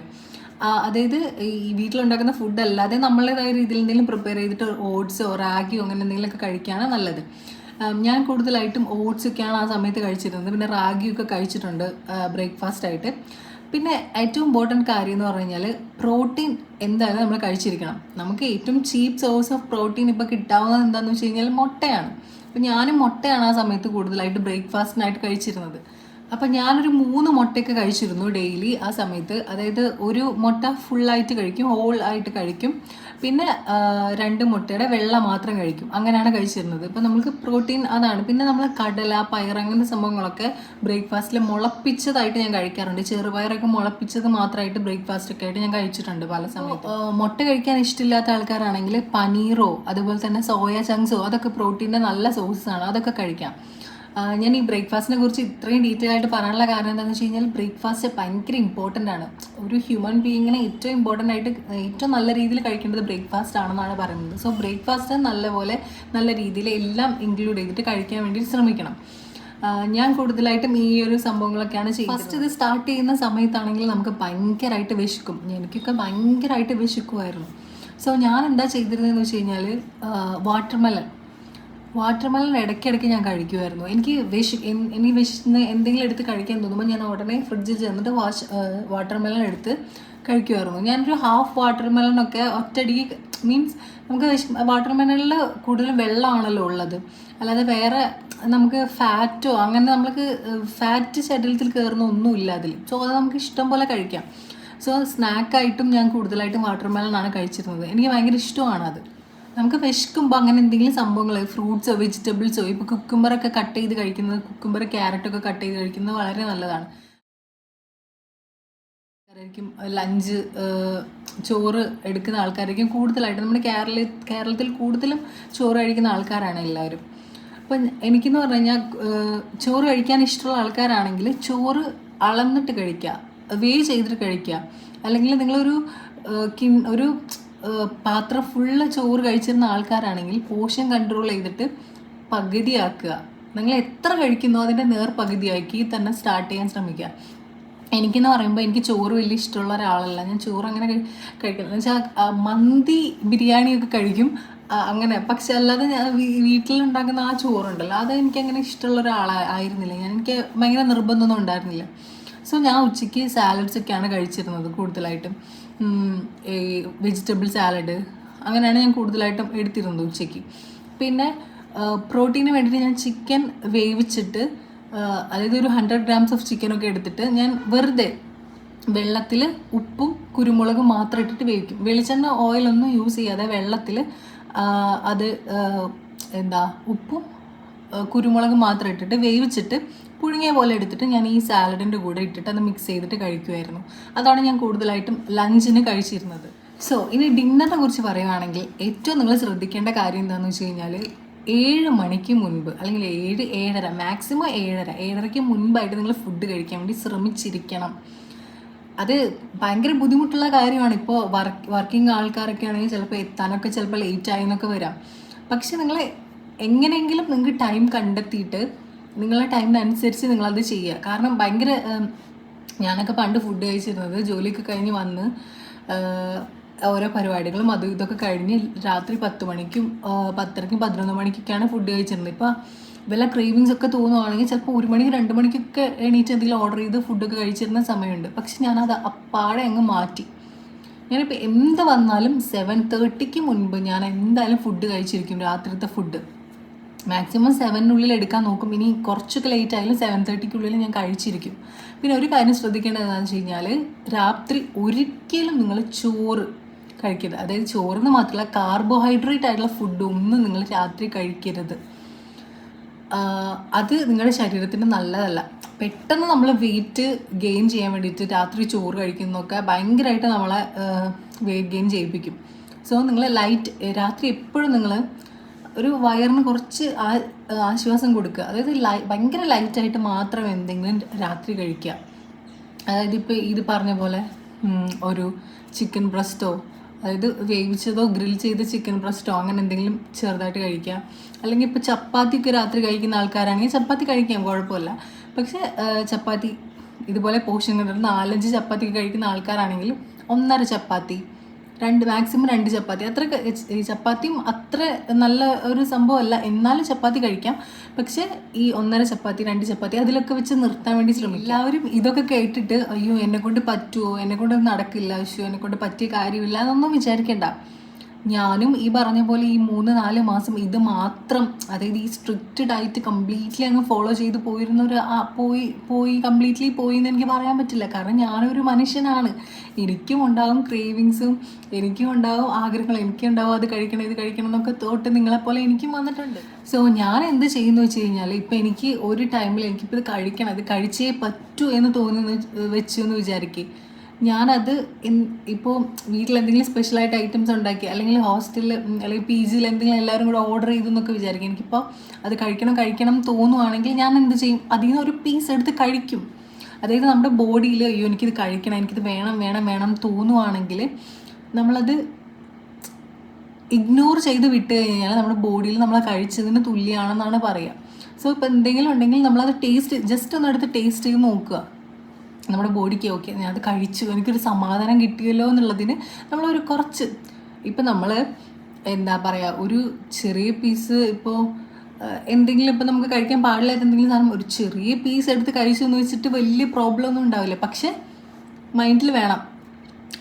അതായത് ഈ വീട്ടിലുണ്ടാക്കുന്ന ഫുഡ് അല്ലാതെ നമ്മളുടേതായ രീതിയിൽ എന്തെങ്കിലും പ്രിപ്പയർ ചെയ്തിട്ട് ഓട്സോ റാഗിയോ അങ്ങനെ എന്തെങ്കിലുമൊക്കെ കഴിക്കുകയാണ് നല്ലത്. ഞാൻ കൂടുതലായിട്ടും ഓട്സൊക്കെയാണ് ആ സമയത്ത് കഴിച്ചിരുന്നത്. പിന്നെ റാഗിയൊക്കെ കഴിച്ചിട്ടുണ്ട് ബ്രേക്ക്ഫാസ്റ്റ് ആയിട്ട്. പിന്നെ ഏറ്റവും ഇമ്പോർട്ടൻറ്റ് കാര്യം എന്ന് പറഞ്ഞു കഴിഞ്ഞാൽ പ്രോട്ടീൻ എന്തായാലും നമ്മൾ കഴിച്ചിരിക്കണം. നമുക്ക് ഏറ്റവും ചീപ്പ് സോഴ്സ് ഓഫ് പ്രോട്ടീൻ ഇപ്പോൾ കിട്ടാവുന്നത് എന്താണെന്ന് വെച്ച് കഴിഞ്ഞാൽ മുട്ടയാണ്. അപ്പോൾ ഞാനും മുട്ടയാണ് ആ സമയത്ത് കൂടുതലായിട്ട് ബ്രേക്ക്ഫാസ്റ്റിനായിട്ട് കഴിച്ചിരുന്നത്. അപ്പം ഞാനൊരു 3 മുട്ടയൊക്കെ കഴിച്ചിരുന്നു ഡെയിലി ആ സമയത്ത്. അതായത് ഒരു മുട്ട ഫുള്ളായിട്ട് കഴിക്കും, ഹോൾ ആയിട്ട് കഴിക്കും, പിന്നെ 2 മുട്ടയുടെ വെള്ള മാത്രം കഴിക്കും. അങ്ങനെയാണ് കഴിച്ചിരുന്നത്. ഇപ്പം നമുക്ക് പ്രോട്ടീൻ അതാണ്. പിന്നെ നമ്മൾ കടല, പയർ അങ്ങനത്തെ സംഭവങ്ങളൊക്കെ ബ്രേക്ക്ഫാസ്റ്റിൽ മുളപ്പിച്ചതായിട്ട് ഞാൻ കഴിക്കാറുണ്ട്. ചെറുപയറൊക്കെ മുളപ്പിച്ചത് മാത്രമായിട്ട് ബ്രേക്ക്ഫാസ്റ്റൊക്കെ ആയിട്ട് ഞാൻ കഴിച്ചിട്ടുണ്ട് പല സമയത്ത്. മുട്ട കഴിക്കാൻ ഇഷ്ടമില്ലാത്ത ആൾക്കാരാണെങ്കിൽ പനീറോ അതുപോലെ തന്നെ സോയ ചങ്ക്സോ അതൊക്കെ പ്രോട്ടീൻ്റെ നല്ല സോഴ്സാണ്, അതൊക്കെ കഴിക്കാം. ഞാൻ ഈ ബ്രേക്ക്ഫാസ്റ്റിനെ കുറിച്ച് ഇത്രയും ഡീറ്റെയിൽ ആയിട്ട് പറയാനുള്ള കാരണം എന്താണെന്ന് വെച്ച് കഴിഞ്ഞാൽ ബ്രേക്ക്ഫാസ്റ്റ് ഭയങ്കര ഇമ്പോർട്ടൻ്റ് ആണ്. ഒരു ഹ്യൂമൻ ബീയിങ്ങിനെ ഏറ്റവും ഇമ്പോർട്ടൻ്റ് ആയിട്ട് ഏറ്റവും നല്ല രീതിയിൽ കഴിക്കേണ്ടത് ബ്രേക്ക്ഫാസ്റ്റ് ആണെന്നാണ് പറയുന്നത്. സോ ബ്രേക്ക്ഫാസ്റ്റ് നല്ല രീതിയിൽ എല്ലാം ഇൻക്ലൂഡ് ചെയ്തിട്ട് കഴിക്കാൻ വേണ്ടി ശ്രമിക്കണം. ഞാൻ കൂടുതലായിട്ടും ഈ ഒരു സംഭവങ്ങളൊക്കെയാണ് ചെയ്യുന്നത്. ഫസ്റ്റ് ഇത് സ്റ്റാർട്ട് ചെയ്യുന്ന സമയത്താണെങ്കിൽ നമുക്ക് ഭയങ്കരമായിട്ട് വിശക്കും. എനിക്കൊക്കെ ഭയങ്കരമായിട്ട് വിശക്കുമായിരുന്നു. സോ ഞാൻ എന്താ ചെയ്തിരുന്നതെന്ന് വെച്ച് കഴിഞ്ഞാൽ വാട്ടർമെലൺ ഇടയ്ക്കിടയ്ക്ക് ഞാൻ കഴിക്കുമായിരുന്നു. എനിക്ക് വിശന്ന് എന്തെങ്കിലും എടുത്ത് കഴിക്കാൻ തോന്നുമ്പോൾ ഞാൻ ഉടനെ ഫ്രിഡ്ജിൽ ചെന്നിട്ട് വാട്ടർമെലൺ എടുത്ത് കഴിക്കുമായിരുന്നു. ഞാനൊരു ഹാഫ് വാട്ടർമെലണൊക്കെ ഒറ്റയടിക്ക് മീൻസ് നമുക്ക് വാട്ടർമെലണിൽ കൂടുതലും വെള്ളമാണല്ലോ ഉള്ളത്, അല്ലാതെ വേറെ നമുക്ക് ഫാറ്റോ അങ്ങനെ നമുക്ക് ഫാറ്റ് ശരീരത്തിൽ കയറുന്ന ഒന്നുമില്ല അതിൽ. സോ അത് നമുക്ക് ഇഷ്ടം പോലെ കഴിക്കാം. സോ സ്നാക്കായിട്ടും ഞാൻ കൂടുതലായിട്ടും വാട്ടർമെലണാണ് കഴിച്ചിരുന്നത്. എനിക്ക് ഭയങ്കര ഇഷ്ടമാണ് അത്. നമുക്ക് വിശക്കുമ്പോൾ അങ്ങനെ എന്തെങ്കിലും സംഭവങ്ങൾ ഫ്രൂട്ട്സോ വെജിറ്റബിൾസോ ഇപ്പോൾ കുക്കുംബറൊക്കെ കട്ട് ചെയ്ത് കഴിക്കുന്നത്, ക്യാരറ്റൊക്കെ കട്ട് ചെയ്ത് കഴിക്കുന്നത് വളരെ നല്ലതാണ്. ലഞ്ച് ചോറ് എടുക്കുന്ന ആൾക്കാരായിരിക്കും കൂടുതലായിട്ട്. നമ്മുടെ കേരളത്തിൽ കൂടുതലും ചോറ് കഴിക്കുന്ന ആൾക്കാരാണ് എല്ലാവരും. അപ്പം എനിക്കെന്ന് പറഞ്ഞു കഴിഞ്ഞാൽ ചോറ് കഴിക്കാൻ ഇഷ്ടമുള്ള ആൾക്കാരാണെങ്കിൽ ചോറ് അളന്നിട്ട് കഴിക്കുക, ചെയ്തിട്ട് കഴിക്കുക. അല്ലെങ്കിൽ നിങ്ങളൊരു ഒരു പാത്രം ഫുള്ള് ചോറ് കഴിച്ചിരുന്ന ആൾക്കാരാണെങ്കിൽ പോർഷൻ കൺട്രോൾ ചെയ്തിട്ട് പകുതിയാക്കുക. നിങ്ങൾ എത്ര കഴിക്കുന്നോ അതിൻ്റെ പകുതിയാക്കി തന്നെ സ്റ്റാർട്ട് ചെയ്യാൻ ശ്രമിക്കുക. എനിക്കെന്ന് പറയുമ്പോൾ എനിക്ക് ചോറ് വലിയ ഇഷ്ടമുള്ള ഒരാളല്ല. ഞാൻ ചോറ് അങ്ങനെ കഴിക്കുന്നത് എന്ന് വെച്ചാൽ മന്തി ബിരിയാണിയൊക്കെ കഴിക്കും അങ്ങനെ. പക്ഷെ അല്ലാതെ ഞാൻ വീട്ടിലുണ്ടാക്കുന്ന ആ ചോറുണ്ടല്ലോ അത് എനിക്കങ്ങനെ ഇഷ്ടമുള്ള ഒരാളായിരുന്നില്ല. എനിക്ക് ഭയങ്കര നിർബന്ധമൊന്നും ഉണ്ടായിരുന്നില്ല. സോ ഞാൻ ഉച്ചയ്ക്ക് സാലഡ്സൊക്കെയാണ് കഴിച്ചിരുന്നത് കൂടുതലായിട്ടും. ഈ വെജിറ്റബിൾ സാലഡ് അങ്ങനെയാണ് ഞാൻ കൂടുതലായിട്ടും എടുത്തിരുന്നത് ഉച്ചയ്ക്ക്. പിന്നെ പ്രോട്ടീന് വേണ്ടിയിട്ട് ഞാൻ ചിക്കൻ വേവിച്ചിട്ട്, അതായത് ഒരു 100 grams ഓഫ് ചിക്കനൊക്കെ എടുത്തിട്ട് ഞാൻ വെറുതെ വെള്ളത്തിൽ ഉപ്പും കുരുമുളകും മാത്രം ഇട്ടിട്ട് വേവിക്കും. വെളിച്ചെണ്ണ ഓയിലൊന്നും യൂസ് ചെയ്യാതെ വെള്ളത്തിൽ അത് ഉപ്പും കുരുമുളകും മാത്രം ഇട്ടിട്ട് വേവിച്ചിട്ട് പുഴുങ്ങിയ പോലെ എടുത്തിട്ട് ഞാൻ ഈ സാലഡിൻ്റെ കൂടെ ഇട്ടിട്ട് അത് മിക്സ് ചെയ്തിട്ട് കഴിക്കുമായിരുന്നു. അതാണ് ഞാൻ കൂടുതലായിട്ടും ലഞ്ചിന് കഴിച്ചിരുന്നത്. സോ ഇനി ഡിന്നറിനെ കുറിച്ച് പറയുകയാണെങ്കിൽ ഏറ്റവും നിങ്ങൾ ശ്രദ്ധിക്കേണ്ട കാര്യം എന്താണെന്ന് വെച്ച് കഴിഞ്ഞാൽ 7 മണിക്ക് മുൻപ് അല്ലെങ്കിൽ 7-7:30 മാക്സിമം 7:30ക്ക് മുൻപായിട്ട് നിങ്ങൾ ഫുഡ് കഴിക്കാൻ വേണ്ടി ശ്രമിച്ചിരിക്കണം. അത് ഭയങ്കര ബുദ്ധിമുട്ടുള്ള കാര്യമാണ്. ഇപ്പോൾ വർക്കിംഗ് ആൾക്കാരൊക്കെ ആണെങ്കിൽ ചിലപ്പോൾ എത്താനൊക്കെ ചിലപ്പോൾ ലേറ്റായി എന്നൊക്കെ വരാം. പക്ഷെ നിങ്ങൾ എങ്ങനെയെങ്കിലും നിങ്ങൾക്ക് ടൈം കണ്ടെത്തിയിട്ട് നിങ്ങളുടെ ടൈമിനനുസരിച്ച് നിങ്ങളത് ചെയ്യുക. കാരണം ഞാനൊക്കെ പണ്ട് ഫുഡ് കഴിച്ചിരുന്നത് ജോലിയൊക്കെ കഴിഞ്ഞ് വന്ന് ഓരോ പരിപാടികളും അതും ഇതൊക്കെ കഴിഞ്ഞ് രാത്രി 10 മണിക്കും 10:30ക്കും 11 മണിക്കൊക്കെയാണ് ഫുഡ് കഴിച്ചിരുന്നത്. ഇപ്പോൾ വല്ല ക്രേവിങ്സ് ഒക്കെ തോന്നുവാണെങ്കിൽ ചിലപ്പോൾ 1 മണിക്ക് 2 മണിക്കൊക്കെ എണീറ്റ് എന്തെങ്കിലും ഓർഡർ ചെയ്ത് ഫുഡൊക്കെ കഴിച്ചിരുന്ന സമയമുണ്ട്. പക്ഷെ ഞാനത് അപ്പാടെ അങ്ങ് മാറ്റി. ഞാനിപ്പോൾ എന്ത് വന്നാലും 7:30ക്ക് മുൻപ് ഞാൻ എന്തായാലും ഫുഡ് കഴിച്ചിരിക്കും. രാത്രിത്തെ ഫുഡ് മാക്സിമം 7-നുള്ളിൽ എടുക്കാൻ നോക്കും. ഇനി കുറച്ചൊക്കെ ലേറ്റ് ആയാലും 7:30ക്കുള്ളിൽ ഞാൻ കഴിച്ചിരിക്കും. പിന്നെ ഒരു കാര്യം ശ്രദ്ധിക്കേണ്ടത് എന്താണെന്ന് വെച്ച് കഴിഞ്ഞാൽ രാത്രി ഒരിക്കലും നിങ്ങൾ ചോറ് കഴിക്കരുത്. അതായത് ചോറെന്ന് മാത്രമല്ല കാർബോഹൈഡ്രേറ്റ് ആയിട്ടുള്ള ഫുഡ് ഒന്നും നിങ്ങൾ രാത്രി കഴിക്കരുത്. അത് നിങ്ങളുടെ ശരീരത്തിന് നല്ലതല്ല. പെട്ടെന്ന് നമ്മൾ വെയിറ്റ് ഗെയിൻ ചെയ്യാൻ വേണ്ടിയിട്ട് രാത്രി ചോറ് കഴിക്കുന്നതൊക്കെ ഭയങ്കരമായിട്ട് നമ്മളെ വെയിറ്റ് ഗെയിൻ ചെയ്യിപ്പിക്കും. സോ നിങ്ങൾ രാത്രി എപ്പോഴും നിങ്ങൾ ഒരു വയറിന് കുറച്ച് ആശ്വാസം കൊടുക്കുക. അതായത് ഭയങ്കര ലൈറ്റായിട്ട് മാത്രം എന്തെങ്കിലും രാത്രി കഴിക്കുക. അതായത് ഇപ്പോൾ ഇത് പറഞ്ഞ പോലെ ഒരു ചിക്കൻ ബ്രസ്റ്റോ, അതായത് വേവിച്ചതോ ഗ്രിൽ ചെയ്ത ചിക്കൻ ബ്രസ്റ്റോ അങ്ങനെ എന്തെങ്കിലും ചെറുതായിട്ട് കഴിക്കുക. അല്ലെങ്കിൽ ഇപ്പോൾ ചപ്പാത്തിയൊക്കെ രാത്രി കഴിക്കുന്ന ആൾക്കാരാണെങ്കിൽ ചപ്പാത്തി കഴിക്കാം, കുഴപ്പമില്ല. പക്ഷേ ചപ്പാത്തി ഇതുപോലെ പോർഷൻ കണ്ടിട്ട് 4-5 ചപ്പാത്തി കഴിക്കുന്ന ആൾക്കാരാണെങ്കിൽ 1.5 ചപ്പാത്തി, മാക്സിമം 2 ചപ്പാത്തി. ഈ ചപ്പാത്തിയും അത്ര നല്ല ഒരു സംഭവമല്ല, എന്നാലും ചപ്പാത്തി കഴിക്കാം. പക്ഷേ ഈ 1.5 ചപ്പാത്തി 2 ചപ്പാത്തി അതിലൊക്കെ വെച്ച് നിർത്താൻ വേണ്ടി ശ്രമിക്കും. എല്ലാവരും ഇതൊക്കെ കേട്ടിട്ട് അയ്യോ എന്നെക്കൊണ്ട് പറ്റുമോ, എന്നെക്കൊണ്ട് നടക്കില്ല, എന്നെക്കൊണ്ട് പറ്റിയ കാര്യമില്ല എന്നൊന്നും വിചാരിക്കേണ്ട. ഞാനും ഈ പറഞ്ഞ പോലെ ഈ 3-4 മാസം ഇത് മാത്രം, അതായത് ഈ സ്ട്രിക്റ്റ് ഡയറ്റ് കംപ്ലീറ്റ്ലി അങ്ങ് ഫോളോ ചെയ്ത് കംപ്ലീറ്റ്ലി പോയി എന്ന് എനിക്ക് പറയാൻ പറ്റില്ല. കാരണം ഞാനൊരു മനുഷ്യനാണ്. എനിക്കും ഉണ്ടാകും ക്രേവിങ്സും, എനിക്കും ഉണ്ടാകും ആഗ്രഹങ്ങൾ, എനിക്കുണ്ടാവും അത് കഴിക്കണം ഇത് കഴിക്കണം എന്നൊക്കെ തോട്ട് നിങ്ങളെപ്പോലെ എനിക്കും വന്നിട്ടുണ്ട്. സോ ഞാൻ എന്ത് ചെയ്യുന്നു വെച്ച് കഴിഞ്ഞാൽ ഇപ്പോൾ എനിക്ക് ഒരു ടൈമിൽ എനിക്കിപ്പോൾ ഇത് കഴിക്കണം, അത് കഴിച്ചേ പറ്റൂ എന്ന് വെച്ചു എന്ന് വിചാരിക്കുക. ഞാനത് ഇപ്പോൾ വീട്ടിലെന്തെങ്കിലും സ്പെഷ്യലായിട്ട് ഐറ്റംസ് ഉണ്ടാക്കി, അല്ലെങ്കിൽ ഹോസ്റ്റലിൽ അല്ലെങ്കിൽ PGയിൽ എന്തെങ്കിലും എല്ലാവരും കൂടെ ഓർഡർ ചെയ്തു എന്നൊക്കെ വിചാരിക്കും. എനിക്കിപ്പോൾ അത് കഴിക്കണം തോന്നുവാണെങ്കിൽ ഞാൻ എന്ത് ചെയ്യും, അതിൽ നിന്ന് ഒരു പീസ് എടുത്ത് കഴിക്കും. അതായത് നമ്മുടെ ബോഡിയിൽ അയ്യോ എനിക്കിത് കഴിക്കണം, എനിക്കിത് വേണം തോന്നുവാണെങ്കിൽ നമ്മളത് ഇഗ്നോർ ചെയ്ത് വിട്ട് കഴിഞ്ഞാൽ നമ്മുടെ ബോഡിയിൽ നമ്മൾ കഴിച്ചതിന് തുല്യമാണെന്നാണ് പറയുക. സോ ഇപ്പോൾ എന്തെങ്കിലും ഉണ്ടെങ്കിൽ നമ്മളത് ജസ്റ്റ് ഒന്ന് എടുത്ത് ടേസ്റ്റ് ചെയ്ത് നോക്കുക. നമ്മുടെ ബോഡിക്ക് ഓക്കെ ഞാൻ അത് കഴിച്ചു, എനിക്കൊരു സമാധാനം കിട്ടിയല്ലോ എന്നുള്ളതിന് നമ്മളൊരു കുറച്ച്, ഇപ്പം നമ്മൾ എന്താ പറയുക, ഒരു ചെറിയ പീസ് ഇപ്പോൾ എന്തെങ്കിലും ഇപ്പോൾ നമുക്ക് കഴിക്കാൻ പാടില്ലാത്ത എന്തെങ്കിലും സാധനം ഒരു ചെറിയ പീസ് എടുത്ത് കഴിച്ചു എന്ന് വെച്ചിട്ട് വലിയ പ്രോബ്ലം ഒന്നും ഉണ്ടാവില്ല. പക്ഷേ മൈൻഡിൽ വേണം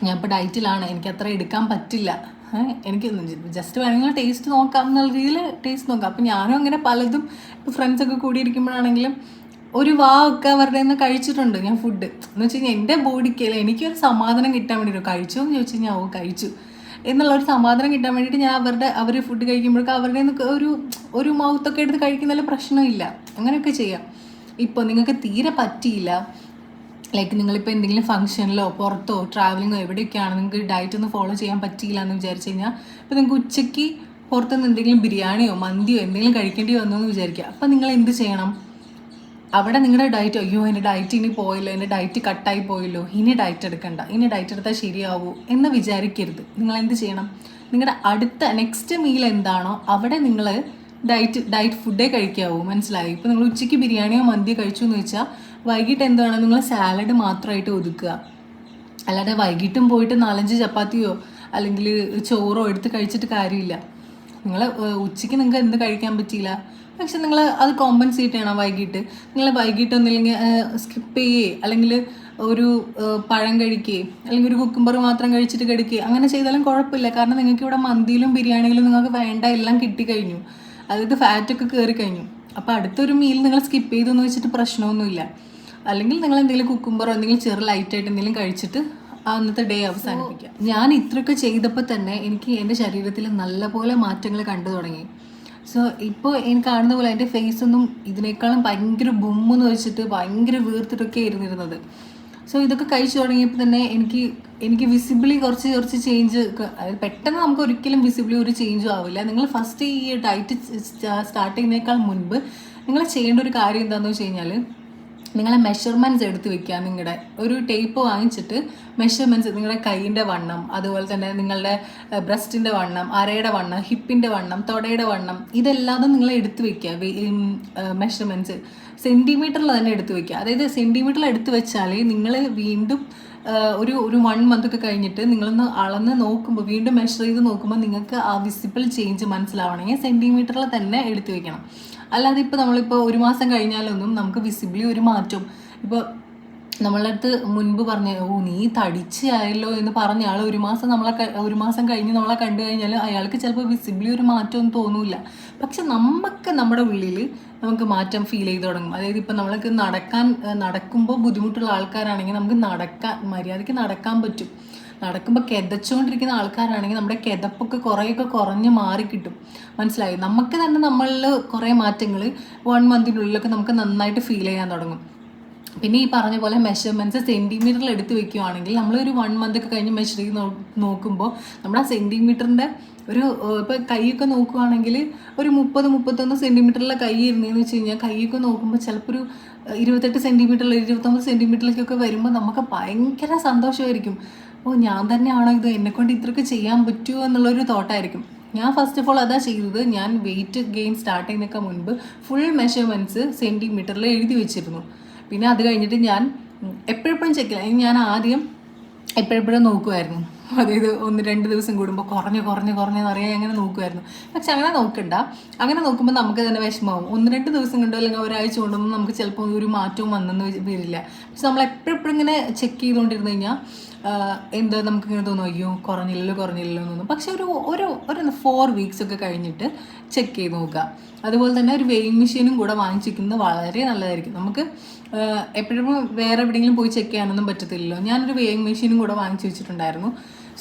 ഞാൻ ഇപ്പോൾ ഡയറ്റിലാണ്, എനിക്ക് അത്ര എടുക്കാൻ പറ്റില്ല, എനിക്ക് ജസ്റ്റ് വേണമെങ്കിൽ ടേസ്റ്റ് നോക്കാം എന്നുള്ള രീതിയിൽ ടേസ്റ്റ് നോക്കാം. അപ്പം ഞാനും അങ്ങനെ പലതും ഇപ്പോൾ ഫ്രണ്ട്സൊക്കെ കൂടിയിരിക്കുമ്പോഴാണെങ്കിലും ഒരു ഒക്കെ അവരുടെ നിന്ന് കഴിച്ചിട്ടുണ്ട് ഞാൻ ഫുഡ്. എന്ന് വെച്ച് കഴിഞ്ഞാൽ എൻ്റെ ബോഡിക്ക് എനിക്കൊരു സമാധാനം കിട്ടാൻ വേണ്ടിയിട്ട് കഴിച്ചു എന്ന് ചോദിച്ചു കഴിഞ്ഞാൽ കഴിച്ചു എന്നുള്ളൊരു സമാധാനം കിട്ടാൻ വേണ്ടിയിട്ട് ഞാൻ അവർ ഫുഡ് കഴിക്കുമ്പോഴൊക്കെ അവരുടെ നിന്ന് ഒരു മൗത്തൊക്കെ എടുത്ത് കഴിക്കുന്നതിൽ പ്രശ്നമില്ല, അങ്ങനെയൊക്കെ ചെയ്യാം. ഇപ്പോൾ നിങ്ങൾക്ക് തീരെ പറ്റിയില്ല, ലൈക്ക് നിങ്ങളിപ്പോൾ എന്തെങ്കിലും ഫംഗ്ഷനിലോ പുറത്തോ ട്രാവലിങ്ങോ എവിടെയൊക്കെയാണ് നിങ്ങൾക്ക് ഡയറ്റ് ഒന്നും ഫോളോ ചെയ്യാൻ പറ്റിയില്ല എന്ന് വിചാരിച്ചു കഴിഞ്ഞാൽ, ഇപ്പോൾ നിങ്ങൾക്ക് ഉച്ചയ്ക്ക് പുറത്തുനിന്ന് എന്തെങ്കിലും ബിരിയാണിയോ മന്തിയോ എന്തെങ്കിലും കഴിക്കേണ്ടി വന്നു എന്ന് വിചാരിക്കുക. അപ്പം നിങ്ങൾ എന്ത് ചെയ്യണം, അവിടെ നിങ്ങളുടെ ഡയറ്റ് അയ്യോ എൻ്റെ ഡയറ്റ് ഇനി പോയല്ലോ, എൻ്റെ ഡയറ്റ് കട്ടായി പോയല്ലോ, ഇനി ഡയറ്റ് എടുക്കണ്ട, ഇനി ഡയറ്റ് എടുത്താൽ ശരിയാവൂ എന്ന് വിചാരിക്കരുത്. നിങ്ങൾ എന്ത് ചെയ്യണം, നിങ്ങളുടെ അടുത്ത നെക്സ്റ്റ് മീൽ എന്താണോ അവിടെ നിങ്ങൾ ഡയറ്റ് ഫുഡേ കഴിക്കാവൂ. മനസ്സിലായി? ഇപ്പോൾ നിങ്ങൾ ഉച്ചയ്ക്ക് ബിരിയാണിയോ മന്തിയോ കഴിച്ചു എന്ന് വെച്ചാൽ വൈകിട്ട് എന്താണ് നിങ്ങൾ സാലഡ് മാത്രമായിട്ട് ഒതുക്കുക. അല്ലാതെ വൈകിട്ടും പോയിട്ട് 4-5 ചപ്പാത്തിയോ അല്ലെങ്കിൽ ചോറോ എടുത്ത് കഴിച്ചിട്ട് കാര്യമില്ല. നിങ്ങൾ ഉച്ചയ്ക്ക് നിങ്ങൾക്ക് എന്ത് കഴിക്കാൻ പറ്റിയില്ല, പക്ഷെ നിങ്ങൾ അത് കോമ്പൻസേറ്റ് ചെയ്യണം. നിങ്ങൾ വൈകിട്ട് ഒന്നില്ലെങ്കിൽ സ്കിപ്പ് ചെയ്യേ, അല്ലെങ്കിൽ ഒരു പഴം കഴിക്കുകയെ, അല്ലെങ്കിൽ ഒരു കുക്കുംബർ മാത്രം കഴിച്ചിട്ട് കിടക്കുകയെ, അങ്ങനെ ചെയ്താലും കുഴപ്പമില്ല. കാരണം നിങ്ങൾക്ക് ഇവിടെ മന്തിയിലും ബിരിയാണിയിലും നിങ്ങൾക്ക് വേണ്ട എല്ലാം കിട്ടിക്കഴിഞ്ഞു, അതായത് ഫാറ്റൊക്കെ കയറി കഴിഞ്ഞു. അപ്പോൾ അടുത്തൊരു മീൽ നിങ്ങൾ സ്കിപ്പ് ചെയ്തെന്ന് വെച്ചിട്ട് പ്രശ്നമൊന്നുമില്ല. അല്ലെങ്കിൽ നിങ്ങൾ എന്തെങ്കിലും കുക്കുംബറോ എന്തെങ്കിലും ലൈറ്റായിട്ട് എന്തെങ്കിലും കഴിച്ചിട്ട് അന്നത്തെ ഡേ അവസാനിപ്പിക്കുക. ഞാൻ ഇത്രയൊക്കെ ചെയ്തപ്പോൾ തന്നെ എനിക്ക് എൻ്റെ ശരീരത്തിൽ നല്ലപോലെ മാറ്റങ്ങൾ കണ്ടു തുടങ്ങി. സോ ഇപ്പോൾ എനിക്ക് കാണുന്ന പോലെ എൻ്റെ ഫേസൊന്നും ഇതിനേക്കാളും ഭയങ്കര ബുമ്മെന്ന് വെച്ചിട്ട് ഭയങ്കര വീർത്തിട്ടൊക്കെ ഇരുന്നിരുന്നത്. സോ ഇതൊക്കെ കഴിച്ചു തുടങ്ങിയപ്പോൾ തന്നെ എനിക്ക് വിസിബിളി കുറച്ച് ചേഞ്ച്, പെട്ടെന്ന് നമുക്ക് ഒരിക്കലും വിസിബിളി ഒരു ചേഞ്ചും ആവില്ല. നിങ്ങൾ ഫസ്റ്റ് ഈ ഡയറ്റ് സ്റ്റാർട്ട് ചെയ്യുന്നതിനേക്കാൾ മുൻപ് നിങ്ങൾ ചെയ്യേണ്ട ഒരു കാര്യം എന്താണെന്ന് വെച്ച് കഴിഞ്ഞാൽ, നിങ്ങളെ മെഷർമെൻറ്റ്സ് എടുത്ത് വെക്കുക. നിങ്ങളുടെ ഒരു ടേപ്പ് വാങ്ങിച്ചിട്ട് മെഷർമെൻറ്റ്സ്, നിങ്ങളുടെ കൈയിൻ്റെ വണ്ണം, അതുപോലെ തന്നെ നിങ്ങളുടെ ബ്രസ്റ്റിൻ്റെ വണ്ണം, അരയുടെ വണ്ണം, ഹിപ്പിൻ്റെ വണ്ണം, തൊടയുടെ വണ്ണം, ഇതെല്ലാം നിങ്ങൾ എടുത്ത് വെക്കുക മെഷർമെൻറ്റ്സ്. സെൻറ്റിമീറ്ററിൽ തന്നെ എടുത്ത് വെക്കുക. അതായത് സെൻറ്റിമീറ്ററിൽ എടുത്ത് വെച്ചാൽ നിങ്ങൾ വീണ്ടും ഒരു 1 month ഒക്കെ കഴിഞ്ഞിട്ട് നിങ്ങളൊന്ന് അളന്ന് നോക്കുമ്പോൾ, വീണ്ടും മെഷർ ചെയ്ത് നോക്കുമ്പോൾ നിങ്ങൾക്ക് ആ വിസിബിൾ ചേഞ്ച് മനസ്സിലാവണമെങ്കിൽ സെൻറ്റിമീറ്ററിൽ തന്നെ എടുത്ത് വെക്കണം. അല്ലാതെ ഇപ്പോൾ നമ്മളിപ്പോൾ 1 മാസം കഴിഞ്ഞാലൊന്നും നമുക്ക് വിസിബിളി ഒരു മാറ്റം, ഇപ്പോൾ നമ്മളെ അടുത്ത് മുൻപ് പറഞ്ഞ നീ തടിച്ചായല്ലോ എന്ന് പറഞ്ഞ ആൾ 1 മാസം കഴിഞ്ഞ് നമ്മളെ കണ്ടു കഴിഞ്ഞാൽ അയാൾക്ക് ചിലപ്പോൾ വിസിബിളി ഒരു മാറ്റമൊന്നും തോന്നില്ല. പക്ഷെ നമ്മുടെ ഉള്ളിൽ നമുക്ക് മാറ്റം ഫീൽ ചെയ്ത് തുടങ്ങും. അതായത് ഇപ്പം നമ്മൾക്ക് നടക്കുമ്പോൾ ബുദ്ധിമുട്ടുള്ള ആൾക്കാരാണെങ്കിൽ നമുക്ക് മര്യാദയ്ക്ക് നടക്കാൻ പറ്റും. നടക്കുമ്പോൾ കിതച്ചുകൊണ്ടിരിക്കുന്ന ആൾക്കാരാണെങ്കിൽ നമ്മുടെ കിതപ്പൊക്കെ കുറേയൊക്കെ കുറഞ്ഞ് മാറിക്കിട്ടും. മനസ്സിലായി? നമുക്ക് തന്നെ നമ്മളിൽ കുറേ മാറ്റങ്ങൾ 1 monthനുള്ളിലൊക്കെ നമുക്ക് നന്നായിട്ട് ഫീൽ ചെയ്യാൻ തുടങ്ങും. പിന്നെ ഈ പറഞ്ഞ പോലെ മെഷർമെൻറ്റ്സ് സെൻറ്റിമീറ്ററിൽ എടുത്ത് വെക്കുകയാണെങ്കിൽ നമ്മളൊരു 1 month ഒക്കെ കഴിഞ്ഞ് മെഷർ ചെയ്ത് നോക്കുമ്പോൾ നമ്മുടെ ആ സെൻറ്റിമീറ്ററിൻ്റെ ഇപ്പോൾ കൈയൊക്കെ നോക്കുകയാണെങ്കിൽ ഒരു 30-31 സെൻറ്റിമീറ്ററിലെ കൈ ഇരുന്നതെന്ന് വെച്ച് കഴിഞ്ഞാൽ കൈയൊക്കെ നോക്കുമ്പോൾ ചിലപ്പോൾ ഒരു 28 സെൻറ്റിമീറ്ററിൽ 29 സെൻറ്റിമീറ്ററിലേക്കൊക്കെ വരുമ്പോൾ നമുക്ക് ഭയങ്കര സന്തോഷമായിരിക്കും. ഞാൻ തന്നെയാണോ ഇത്, എന്നെക്കൊണ്ട് ഇത്രയൊക്കെ ചെയ്യാൻ പറ്റുമോ എന്നുള്ളൊരു തോട്ടായിരിക്കും. ഞാൻ ഫസ്റ്റ് ഓഫ് ഓൾ അതാ ചെയ്തത്. ഞാൻ വെയിറ്റ് ഗെയിൻ സ്റ്റാർട്ട് ചെയ്യുന്നതിനൊക്കെ മുൻപ് ഫുൾ മെഷർമെൻറ്റ്സ് സെൻറ്റിമീറ്ററിൽ എഴുതി വെച്ചിരുന്നു. പിന്നെ അത് കഴിഞ്ഞിട്ട് ഞാൻ എപ്പോഴെപ്പോഴും ചെക്കില്ല. ഞാൻ ആദ്യം എപ്പോഴെപ്പോഴും നോക്കുമായിരുന്നു. അതായത് 1-2 ദിവസം കൂടുമ്പോൾ കുറഞ്ഞെന്നറിയാൻ അങ്ങനെ നോക്കുമായിരുന്നു. പക്ഷെ അങ്ങനെ നോക്കണ്ട. അങ്ങനെ നോക്കുമ്പോൾ നമുക്ക് തന്നെ വിഷമമാവും. 1-2 ദിവസം കൊണ്ടോ അല്ലെങ്കിൽ ഒരാഴ്ച കൊണ്ടൊന്നും നമുക്ക് ചിലപ്പോൾ ഒരു മാറ്റവും വന്നെന്ന് വരില്ല. പക്ഷെ നമ്മൾ എപ്പോഴെപ്പോഴും ഇങ്ങനെ ചെക്ക് ചെയ്തുകൊണ്ടിരുന്നു കഴിഞ്ഞാൽ എന്താ നമുക്കിങ്ങനെ തോന്നും, അയ്യോ കുറഞ്ഞില്ലല്ലോ എന്ന് തോന്നും. പക്ഷെ ഒരു 4 weeks ഒക്കെ കഴിഞ്ഞിട്ട് ചെക്ക് ചെയ്ത് നോക്കുക. അതുപോലെ തന്നെ ഒരു വെയിങ് മെഷീനും കൂടെ വാങ്ങിച്ചിരിക്കുന്നത് വളരെ നല്ലതായിരിക്കും. നമുക്ക് എപ്പോഴും വേറെ എവിടെയെങ്കിലും പോയി ചെക്ക് ചെയ്യാനൊന്നും പറ്റത്തില്ലല്ലോ. ഞാനൊരു വെയിങ് മെഷീനും കൂടെ വാങ്ങിച്ചു വെച്ചിട്ടുണ്ടായിരുന്നു.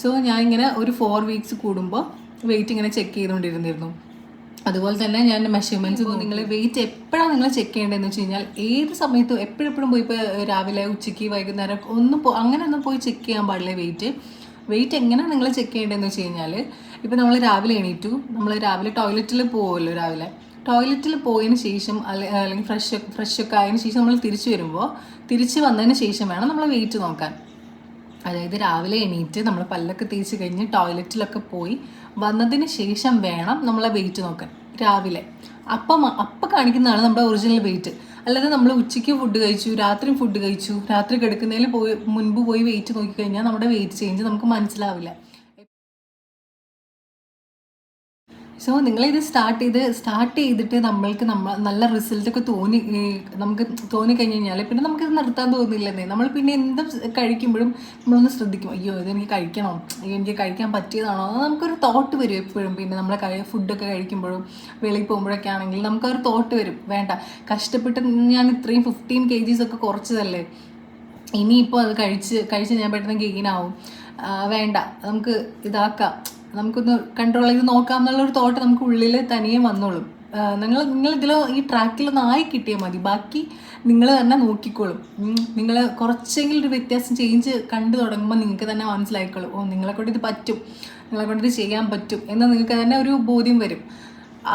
സോ ഞാൻ ഇങ്ങനെ ഒരു 4 weeks കൂടുമ്പോൾ വെയിറ്റ് ഇങ്ങനെ ചെക്ക് ചെയ്തുകൊണ്ടിരുന്നിരുന്നു. അതുപോലെ തന്നെ ഞാൻ മെഷർമെൻറ്റ്സ്, നിങ്ങൾ വെയിറ്റ് എപ്പോഴാണ് നിങ്ങൾ ചെക്ക് ചെയ്യേണ്ടതെന്ന് വെച്ച് കഴിഞ്ഞാൽ ഏത് സമയത്തും എപ്പോഴും പോയി ഇപ്പോൾ രാവിലെ ഉച്ചയ്ക്ക് വൈകുന്നേരം അങ്ങനെയൊന്നും പോയി ചെക്ക് ചെയ്യാൻ പാടില്ല. വെയിറ്റ് എങ്ങനെയാണ് നിങ്ങൾ ചെക്ക് ചെയ്യേണ്ടതെന്ന് വെച്ച് കഴിഞ്ഞാൽ, ഇപ്പോൾ നമ്മൾ രാവിലെ എണീറ്റു, നമ്മൾ രാവിലെ ടോയ്ലറ്റിൽ പോകുമല്ലോ. ടോയ്ലറ്റിൽ പോയതിന് ശേഷം അല്ലെങ്കിൽ ഫ്രഷൊക്കെ ആയതിനു ശേഷം നമ്മൾ തിരിച്ച് വന്നതിന് ശേഷം വേണം നമ്മൾ വെയിറ്റ് നോക്കാൻ. അതായത് രാവിലെ എണീറ്റ് നമ്മൾ പല്ലൊക്കെ തേച്ച് കഴിഞ്ഞ് ടോയ്ലറ്റിലൊക്കെ പോയി വന്നതിന് ശേഷം വേണം നമ്മളെ വെയിറ്റ് നോക്കാൻ രാവിലെ. അപ്പം കാണിക്കുന്നതാണ് നമ്മുടെ ഒറിജിനൽ വെയിറ്റ്. അല്ലാതെ നമ്മൾ ഉച്ചയ്ക്ക് ഫുഡ് കഴിച്ചു, രാത്രി കിടക്കുന്നതിന് മുൻപ് പോയി വെയിറ്റ് നോക്കിക്കഴിഞ്ഞാൽ നമ്മുടെ വെയിറ്റ് ചേഞ്ച് നമുക്ക് മനസ്സിലാവില്ല. സോ നിങ്ങളിത് സ്റ്റാർട്ട് ചെയ്തിട്ട് നമ്മൾക്ക് നല്ല റിസൾട്ടൊക്കെ നമുക്ക് തോന്നിക്കഴിഞ്ഞ് കഴിഞ്ഞാൽ പിന്നെ നമുക്കിത് നിർത്താൻ തോന്നില്ലെന്നേ. നമ്മൾ പിന്നെ എന്തും കഴിക്കുമ്പോഴും നമ്മളൊന്ന് ശ്രദ്ധിക്കും, അയ്യോ ഇതെനിക്ക് കഴിക്കണോ, അയ്യോ എനിക്ക് കഴിക്കാൻ പറ്റിയതാണോ, നമുക്കൊരു തോട്ട് വരും എപ്പോഴും. പിന്നെ നമ്മളെ ഫുഡൊക്കെ കഴിക്കുമ്പോഴും വെളിയിൽ പോകുമ്പോഴൊക്കെ ആണെങ്കിൽ നമുക്കൊരു തോട്ട് വരും, വേണ്ട കഷ്ടപ്പെട്ട് ഞാൻ ഇത്രയും 15 kgs ഒക്കെ കുറച്ചതല്ലേ, ഇനിയിപ്പോൾ അത് കഴിച്ച് ഞാൻ പെട്ടെന്ന് ഗെയിനാവും, വേണ്ട നമുക്ക് ഇതാക്കാം, നമുക്കൊന്ന് കൺട്രോൾ ചെയ്ത് നോക്കാം എന്നുള്ളൊരു തോട്ട് നമുക്ക് ഉള്ളിൽ തനിയെ വന്നോളും. നിങ്ങളിതിൽ ഈ ട്രാക്കിലൊന്ന് ആയി കിട്ടിയാൽ മതി, ബാക്കി നിങ്ങൾ തന്നെ നോക്കിക്കോളും. നിങ്ങൾ കുറച്ചെങ്കിലും ഒരു വ്യത്യാസം ചേഞ്ച് കണ്ടു തുടങ്ങുമ്പോൾ നിങ്ങൾക്ക് തന്നെ മനസ്സിലായിക്കോളും, നിങ്ങളെക്കൊണ്ട് ഇത് പറ്റും, നിങ്ങളെക്കൊണ്ട് ഇത് ചെയ്യാൻ പറ്റും എന്ന് നിങ്ങൾക്ക് തന്നെ ഒരു ബോധ്യം വരും.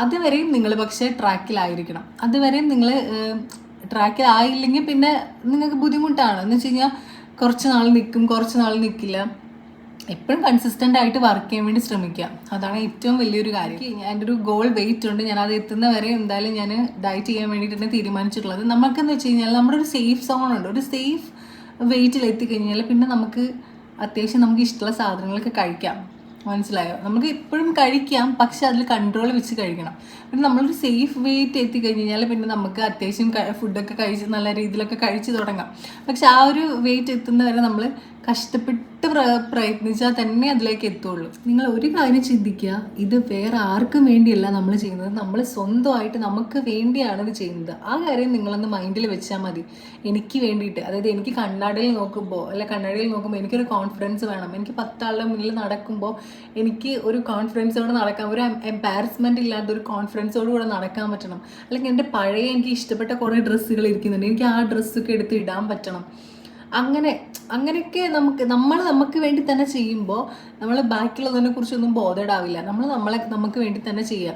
അതുവരെയും നിങ്ങൾ പക്ഷേ ട്രാക്കിലായിരിക്കണം. അതുവരെയും നിങ്ങൾ ട്രാക്കിലായില്ലെങ്കിൽ പിന്നെ നിങ്ങൾക്ക് ബുദ്ധിമുട്ടാണ്. എന്ന് വെച്ച് കഴിഞ്ഞാൽ കുറച്ച് നാൾ നിൽക്കും, കുറച്ച് നാൾ നിൽക്കില്ല. എപ്പോഴും കൺസിസ്റ്റൻ്റ് ആയിട്ട് വർക്ക് ചെയ്യാൻ വേണ്ടി ശ്രമിക്കുക. അതാണ് ഏറ്റവും വലിയൊരു കാര്യം. എൻ്റെ ഒരു ഗോൾ വെയിറ്റ് ഉണ്ട്, ഞാനത് എത്തുന്ന വരെ എന്തായാലും ഞാൻ ഡയറ്റ് ചെയ്യാൻ വേണ്ടിയിട്ടാണ് തീരുമാനിച്ചിട്ടുള്ളത്. നമുക്കെന്ന് വെച്ച് കഴിഞ്ഞാൽ നമ്മുടെ ഒരു സേഫ് സോൺ ഉണ്ട്. ഒരു സേഫ് വെയിറ്റിൽ എത്തിക്കഴിഞ്ഞാൽ പിന്നെ നമുക്ക് അത്യാവശ്യം നമുക്ക് ഇഷ്ടമുള്ള സാധനങ്ങളൊക്കെ കഴിക്കാം. മനസ്സിലായോ? നമുക്ക് എപ്പോഴും കഴിക്കാം, പക്ഷെ അതിൽ കൺട്രോൾ വെച്ച് കഴിക്കണം. പിന്നെ നമ്മളൊരു സേഫ് വെയിറ്റ് എത്തിക്കഴിഞ്ഞ് കഴിഞ്ഞാൽ പിന്നെ നമുക്ക് അത്യാവശ്യം ഫുഡൊക്കെ കഴിച്ച് നല്ല രീതിയിലൊക്കെ കഴിച്ച് തുടങ്ങാം. പക്ഷെ ആ ഒരു വെയിറ്റ് എത്തുന്നവരെ നമ്മൾ കഷ്ടപ്പെട്ട് പ്രയത്നിച്ചാൽ തന്നെ അതിലേക്ക് എത്തുള്ളൂ. നിങ്ങൾ ഒരു കാര്യം ചിന്തിക്കുക, ഇത് വേറെ ആർക്കും വേണ്ടിയല്ല നമ്മൾ ചെയ്യുന്നത്, നമ്മൾ സ്വന്തമായിട്ട് നമുക്ക് വേണ്ടിയാണ് ഇത് ചെയ്യുന്നത്. ആ കാര്യം നിങ്ങളൊന്ന് മൈൻഡിൽ വെച്ചാൽ മതി. എനിക്ക് വേണ്ടിയിട്ട്, അതായത് എനിക്ക് കണ്ണാടിയിൽ നോക്കുമ്പോൾ എനിക്കൊരു കോൺഫിഡൻസ് വേണം. എനിക്ക് 10 ആളുടെ മുന്നിൽ നടക്കുമ്പോൾ എനിക്ക് ഒരു കോൺഫിഡൻസോടെ നടക്കാം, ഒരു എംപാരസ്മെൻറ്റ് ഇല്ലാത്ത ഒരു കോൺഫിഡൻസോട് കൂടെ നടക്കാൻ പറ്റണം. അല്ലെങ്കിൽ എൻ്റെ പഴയ എനിക്ക് ഇഷ്ടപ്പെട്ട കുറേ ഡ്രസ്സുകൾ ഇരിക്കുന്നുണ്ട്, എനിക്ക് ആ ഡ്രസ്സൊക്കെ എടുത്ത് ഇടാൻ പറ്റണം. അങ്ങനെയൊക്കെ നമുക്ക് വേണ്ടി തന്നെ ചെയ്യുമ്പോൾ നമ്മൾ ബാക്കിയുള്ളതിനെ കുറിച്ചൊന്നും ബോധേഡാവില്ല. നമുക്ക് വേണ്ടി തന്നെ ചെയ്യുക.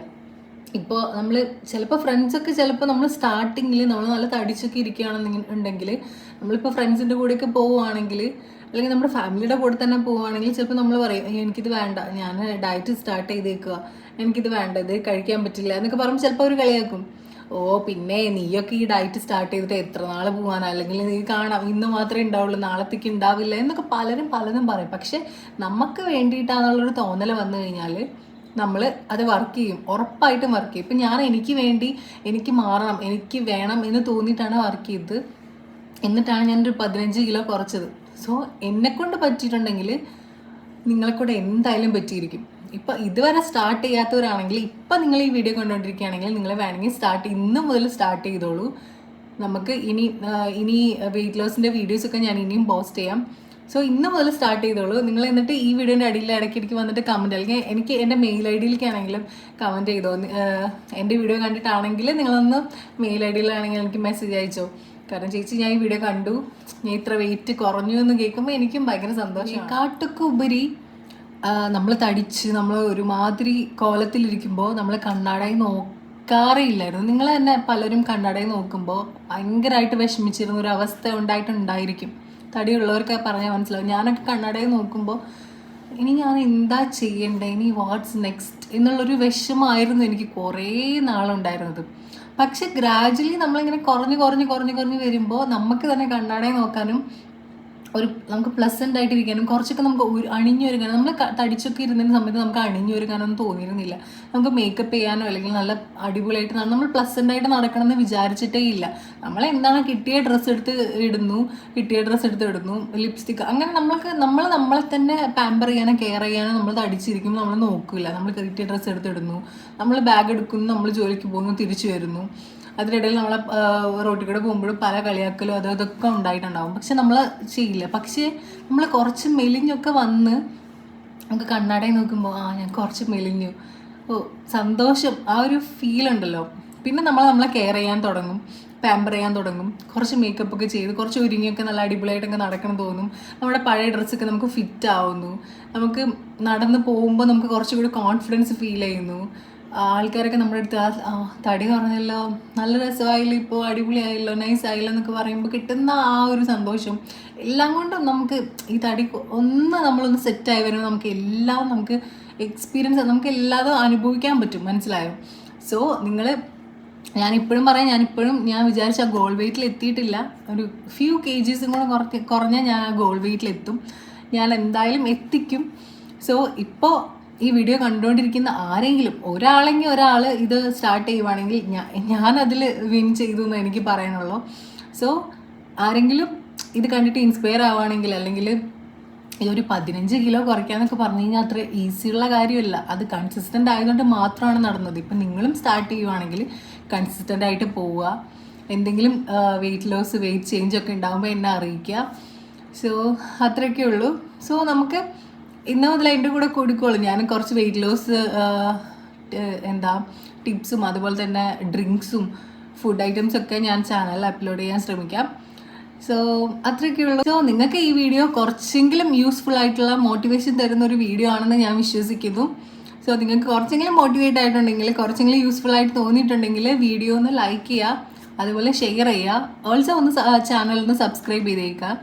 ഇപ്പോൾ നമ്മൾ ചിലപ്പോൾ ഫ്രണ്ട്സൊക്കെ നമ്മൾ സ്റ്റാർട്ടിങ്ങിൽ നമ്മൾ നല്ല തടിച്ചൊക്കെ ഇരിക്കുകയാണെന്നുണ്ടെങ്കിൽ, നമ്മളിപ്പോൾ ഫ്രണ്ട്സിൻ്റെ കൂടെയൊക്കെ പോവുകയാണെങ്കിൽ അല്ലെങ്കിൽ നമ്മുടെ ഫാമിലിയുടെ കൂടെ തന്നെ പോവുകയാണെങ്കിൽ ചിലപ്പോൾ നമ്മൾ പറയും, എനിക്കിത് വേണ്ട, ഞാൻ ഡയറ്റ് സ്റ്റാർട്ട് ചെയ്തേക്കുക, എനിക്കിത് വേണ്ട, ഇത് കഴിക്കാൻ പറ്റില്ല എന്നൊക്കെ പറയുമ്പോൾ ചിലപ്പോൾ അവർ കളിയാക്കും. ഓ പിന്നെ നീയൊക്കെ ഈ ഡയറ്റ് സ്റ്റാർട്ട് ചെയ്തിട്ട് എത്ര നാൾ പോകാനാ, അല്ലെങ്കിൽ നീ കാണാം ഇന്ന് മാത്രമേ ഉണ്ടാവുള്ളൂ നാളത്തേക്ക് ഉണ്ടാവില്ല എന്നൊക്കെ പലരും പലതും പറയും. പക്ഷെ നമുക്ക് വേണ്ടിയിട്ടാണെന്നുള്ളൊരു തോന്നൽ വന്നു കഴിഞ്ഞാൽ നമ്മൾ അത് വർക്ക് ചെയ്യും, ഉറപ്പായിട്ടും വർക്ക് ചെയ്യും. ഇപ്പം ഞാൻ എനിക്ക് വേണ്ടി എനിക്ക് മാറണം എനിക്ക് വേണം എന്ന് തോന്നിയിട്ടാണ് വർക്ക് ചെയ്തത്. എന്നിട്ടാണ് ഞാനൊരു 15 കിലോ കുറച്ചത്. സോ എന്നെക്കൊണ്ട് പറ്റിയിട്ടുണ്ടെങ്കിൽ നിങ്ങളെക്കൂടെ എന്തായാലും പറ്റിയിരിക്കും. ഇപ്പം ഇതുവരെ സ്റ്റാർട്ട് ചെയ്യാത്തവരാണെങ്കിൽ ഇപ്പം നിങ്ങൾ ഈ വീഡിയോ കണ്ടുകൊണ്ടിരിക്കുകയാണെങ്കിൽ നിങ്ങൾ വേണമെങ്കിൽ ഇന്ന് മുതൽ സ്റ്റാർട്ട് ചെയ്തോളൂ. നമുക്ക് ഇനി വെയിറ്റ് ലോസിൻ്റെ വീഡിയോസൊക്കെ ഞാൻ ഇനിയും പോസ്റ്റ് ചെയ്യാം. സോ ഇന്ന് മുതൽ സ്റ്റാർട്ട് ചെയ്തോളൂ. നിങ്ങൾ എന്നിട്ട് ഈ വീഡിയോൻ്റെ അടിയിൽ ഇടയ്ക്കിടയ്ക്ക് വന്നിട്ട് കമൻറ്റ്, അല്ലെങ്കിൽ എനിക്ക് എൻ്റെ മെയിൽ ഐ ഡിയിലേക്കാണെങ്കിലും കമൻറ്റ് ചെയ്തോ. എൻ്റെ വീഡിയോ കണ്ടിട്ടാണെങ്കിൽ നിങ്ങളൊന്ന് മെയിൽ ഐ ഡിയിലാണെങ്കിൽ എനിക്ക് മെസ്സേജ് അയച്ചോ. കാരണം ചേച്ചി ഞാൻ ഈ വീഡിയോ കണ്ടു, ഞാൻ ഇത്ര വെയിറ്റ് കുറഞ്ഞു എന്ന് കേൾക്കുമ്പോൾ എനിക്കും ഭയങ്കര സന്തോഷം. കാട്ടൊക്കെ ഉപരി നമ്മൾ തടിച്ച് നമ്മൾ ഒരുമാതിരി കോലത്തിലിരിക്കുമ്പോൾ നമ്മൾ കണ്ണാടയിൽ നോക്കാറേ ഇല്ലായിരുന്നു. നിങ്ങൾ തന്നെ പലരും കണ്ണാടയിൽ നോക്കുമ്പോൾ ഭയങ്കരമായിട്ട് വിഷമിച്ചിരുന്ന ഒരു അവസ്ഥ ഉണ്ടായിട്ടുണ്ടായിരിക്കും. തടിയുള്ളവർക്ക് പറഞ്ഞാൽ മനസ്സിലാവും. ഞാനൊക്കെ കണ്ണാടയിൽ നോക്കുമ്പോൾ ഇനി ഞാൻ എന്താ ചെയ്യേണ്ടത്, ഇനി വാട്ട്സ് നെക്സ്റ്റ് എന്നുള്ളൊരു വിഷമമായിരുന്നു എനിക്ക് കുറേ നാളുണ്ടായിരുന്നത്. പക്ഷെ ഗ്രാജുവലി നമ്മളിങ്ങനെ കുറഞ്ഞ് വരുമ്പോൾ നമുക്ക് തന്നെ കണ്ണാടയിൽ നോക്കാനും നമുക്ക് പ്ലസൻ്റ് ആയിട്ടിരിക്കാനും കുറച്ചൊക്കെ നമുക്ക് അണിഞ്ഞൊരുങ്ങാനും, നമ്മൾ തടിച്ചൊക്കെ ഇരുന്നതിന് സമയത്ത് നമുക്ക് അണിഞ്ഞൊരുങ്ങാനൊന്നും തോന്നിയിരുന്നില്ല. നമുക്ക് മേക്കപ്പ് ചെയ്യാനോ അല്ലെങ്കിൽ നല്ല അടിപൊളിയായിട്ട് നമ്മൾ പ്ലസൻ്റ് ആയിട്ട് നടക്കണമെന്ന് വിചാരിച്ചിട്ടേ ഇല്ല. നമ്മളെന്താണ് കിട്ടിയ ഡ്രസ്സ് എടുത്ത് ഇടുന്നു, ലിപ്സ്റ്റിക്ക്, അങ്ങനെ നമ്മളെ തന്നെ പാമ്പർ ചെയ്യാനോ കെയർ ചെയ്യാനോ നമ്മൾ തടിച്ചിരിക്കുമ്പോൾ നമ്മൾ നോക്കില്ല. നമ്മൾ കിട്ടിയ ഡ്രസ്സ് എടുത്തിടുന്നു, നമ്മൾ ബാഗ് എടുക്കുന്നു, നമ്മൾ ജോലിക്ക് പോകുന്നു, തിരിച്ചു വരുന്നു. അതിനിടയിൽ നമ്മളെ റോട്ടിൽ കൂടെ പോകുമ്പോഴും പല കളിയാക്കലും അതൊക്കെ ഉണ്ടായിട്ടുണ്ടാവും. പക്ഷെ നമ്മൾ ചെയ്യില്ല. പക്ഷേ നമ്മൾ കുറച്ച് മെലിഞ്ഞൊക്കെ വന്ന് നമുക്ക് കണ്ണാടയിൽ നോക്കുമ്പോൾ ഞാൻ കുറച്ച് മെലിഞ്ഞു, സന്തോഷം, ആ ഒരു ഫീൽ ഉണ്ടല്ലോ. പിന്നെ നമ്മളെ കെയർ ചെയ്യാൻ തുടങ്ങും, പാമ്പർ ചെയ്യാൻ തുടങ്ങും. കുറച്ച് മേക്കപ്പ് ഒക്കെ ചെയ്ത് കുറച്ച് ഒരുങ്ങിയൊക്കെ നല്ല അടിപൊളിയായിട്ടൊക്കെ നടക്കണം തോന്നും. നമ്മുടെ പഴയ ഡ്രസ്സൊക്കെ നമുക്ക് ഫിറ്റ് ആവുന്നു. നമുക്ക് നടന്ന് പോകുമ്പോൾ നമുക്ക് കുറച്ചുകൂടി കോൺഫിഡൻസ് ഫീൽ ചെയ്യുന്നു. ആൾക്കാരൊക്കെ നമ്മുടെ അടുത്ത് തടി കുറഞ്ഞല്ലോ, നല്ല രസമായില്ലോ, ഇപ്പോൾ അടിപൊളിയായല്ലോ, നൈസ് ആയില്ലോ എന്നൊക്കെ പറയുമ്പോൾ കിട്ടുന്ന ആ ഒരു സന്തോഷം എല്ലാം കൊണ്ടും നമുക്ക് ഈ തടി നമ്മളൊന്ന് സെറ്റായി വരുമ്പോൾ നമുക്ക് എക്സ്പീരിയൻസ് നമുക്ക് എല്ലാതും അനുഭവിക്കാൻ പറ്റും. മനസ്സിലായോ? സോ ഞാൻ വിചാരിച്ച ആ ഗോൾ വെയിറ്റിൽ എത്തിയിട്ടില്ല. ഒരു ഫ്യൂ kgs കൂടെ കുറഞ്ഞാൽ ഞാൻ ആ ഗോൾ വെയിറ്റിലെത്തും. ഞാൻ എന്തായാലും എത്തിക്കും. സോ ഇപ്പോൾ ഈ വീഡിയോ കണ്ടുകൊണ്ടിരിക്കുന്ന ആരെങ്കിലും ഒരാൾ ഇത് സ്റ്റാർട്ട് ചെയ്യുവാണെങ്കിൽ ഞാനതിൽ വിൻ ചെയ്തു എന്ന് എനിക്ക് പറയാനുള്ളൂ. സോ ആരെങ്കിലും ഇത് കണ്ടിട്ട് ഇൻസ്പയർ ആവുകയാണെങ്കിൽ, അല്ലെങ്കിൽ ഈ ഒരു 15 കിലോ കുറയ്ക്കാന്നൊക്കെ പറഞ്ഞു കഴിഞ്ഞാൽ അത്ര ഈസിയുള്ള കാര്യമല്ല. അത് കൺസിസ്റ്റൻ്റ് ആയതുകൊണ്ട് മാത്രമാണ് നടന്നത്. ഇപ്പം നിങ്ങളും സ്റ്റാർട്ട് ചെയ്യുവാണെങ്കിൽ കൺസിസ്റ്റൻ്റ് ആയിട്ട് പോവുക. എന്തെങ്കിലും വെയിറ്റ് ചേഞ്ച് ഒക്കെ ഉണ്ടാകുമ്പോൾ എന്നെ അറിയിക്കുക. സോ അത്രയൊക്കെ ഉള്ളൂ. സോ നമുക്ക് ഇന്ന് മുതൽ എൻ്റെ കൂടെ കൂടിക്കോളും. ഞാൻ കുറച്ച് വെയിറ്റ് ലോസ് ടിപ്സും അതുപോലെ തന്നെ ഡ്രിങ്ക്സും ഫുഡ് ഐറ്റംസൊക്കെ ഞാൻ ചാനലിൽ അപ്ലോഡ് ചെയ്യാൻ ശ്രമിക്കാം. സോ അത്രയൊക്കെ ഉള്ളൂ. സോ നിങ്ങൾക്ക് ഈ വീഡിയോ കുറച്ചെങ്കിലും യൂസ്ഫുൾ ആയിട്ടുള്ള മോട്ടിവേഷൻ തരുന്ന ഒരു വീഡിയോ ആണെന്ന് ഞാൻ വിശ്വസിക്കുന്നു. സോ നിങ്ങൾക്ക് കുറച്ചെങ്കിലും മോട്ടിവേറ്റ് ആയിട്ടുണ്ടെങ്കിൽ, കുറച്ചെങ്കിലും യൂസ്ഫുൾ ആയിട്ട് തോന്നിയിട്ടുണ്ടെങ്കിൽ വീഡിയോ ഒന്ന് ലൈക്ക് ചെയ്യുക, അതുപോലെ ഷെയർ ചെയ്യുക. ഓൾസോ ഒന്ന് ചാനൽ ഒന്ന് സബ്സ്ക്രൈബ് ചെയ്തേക്കുക.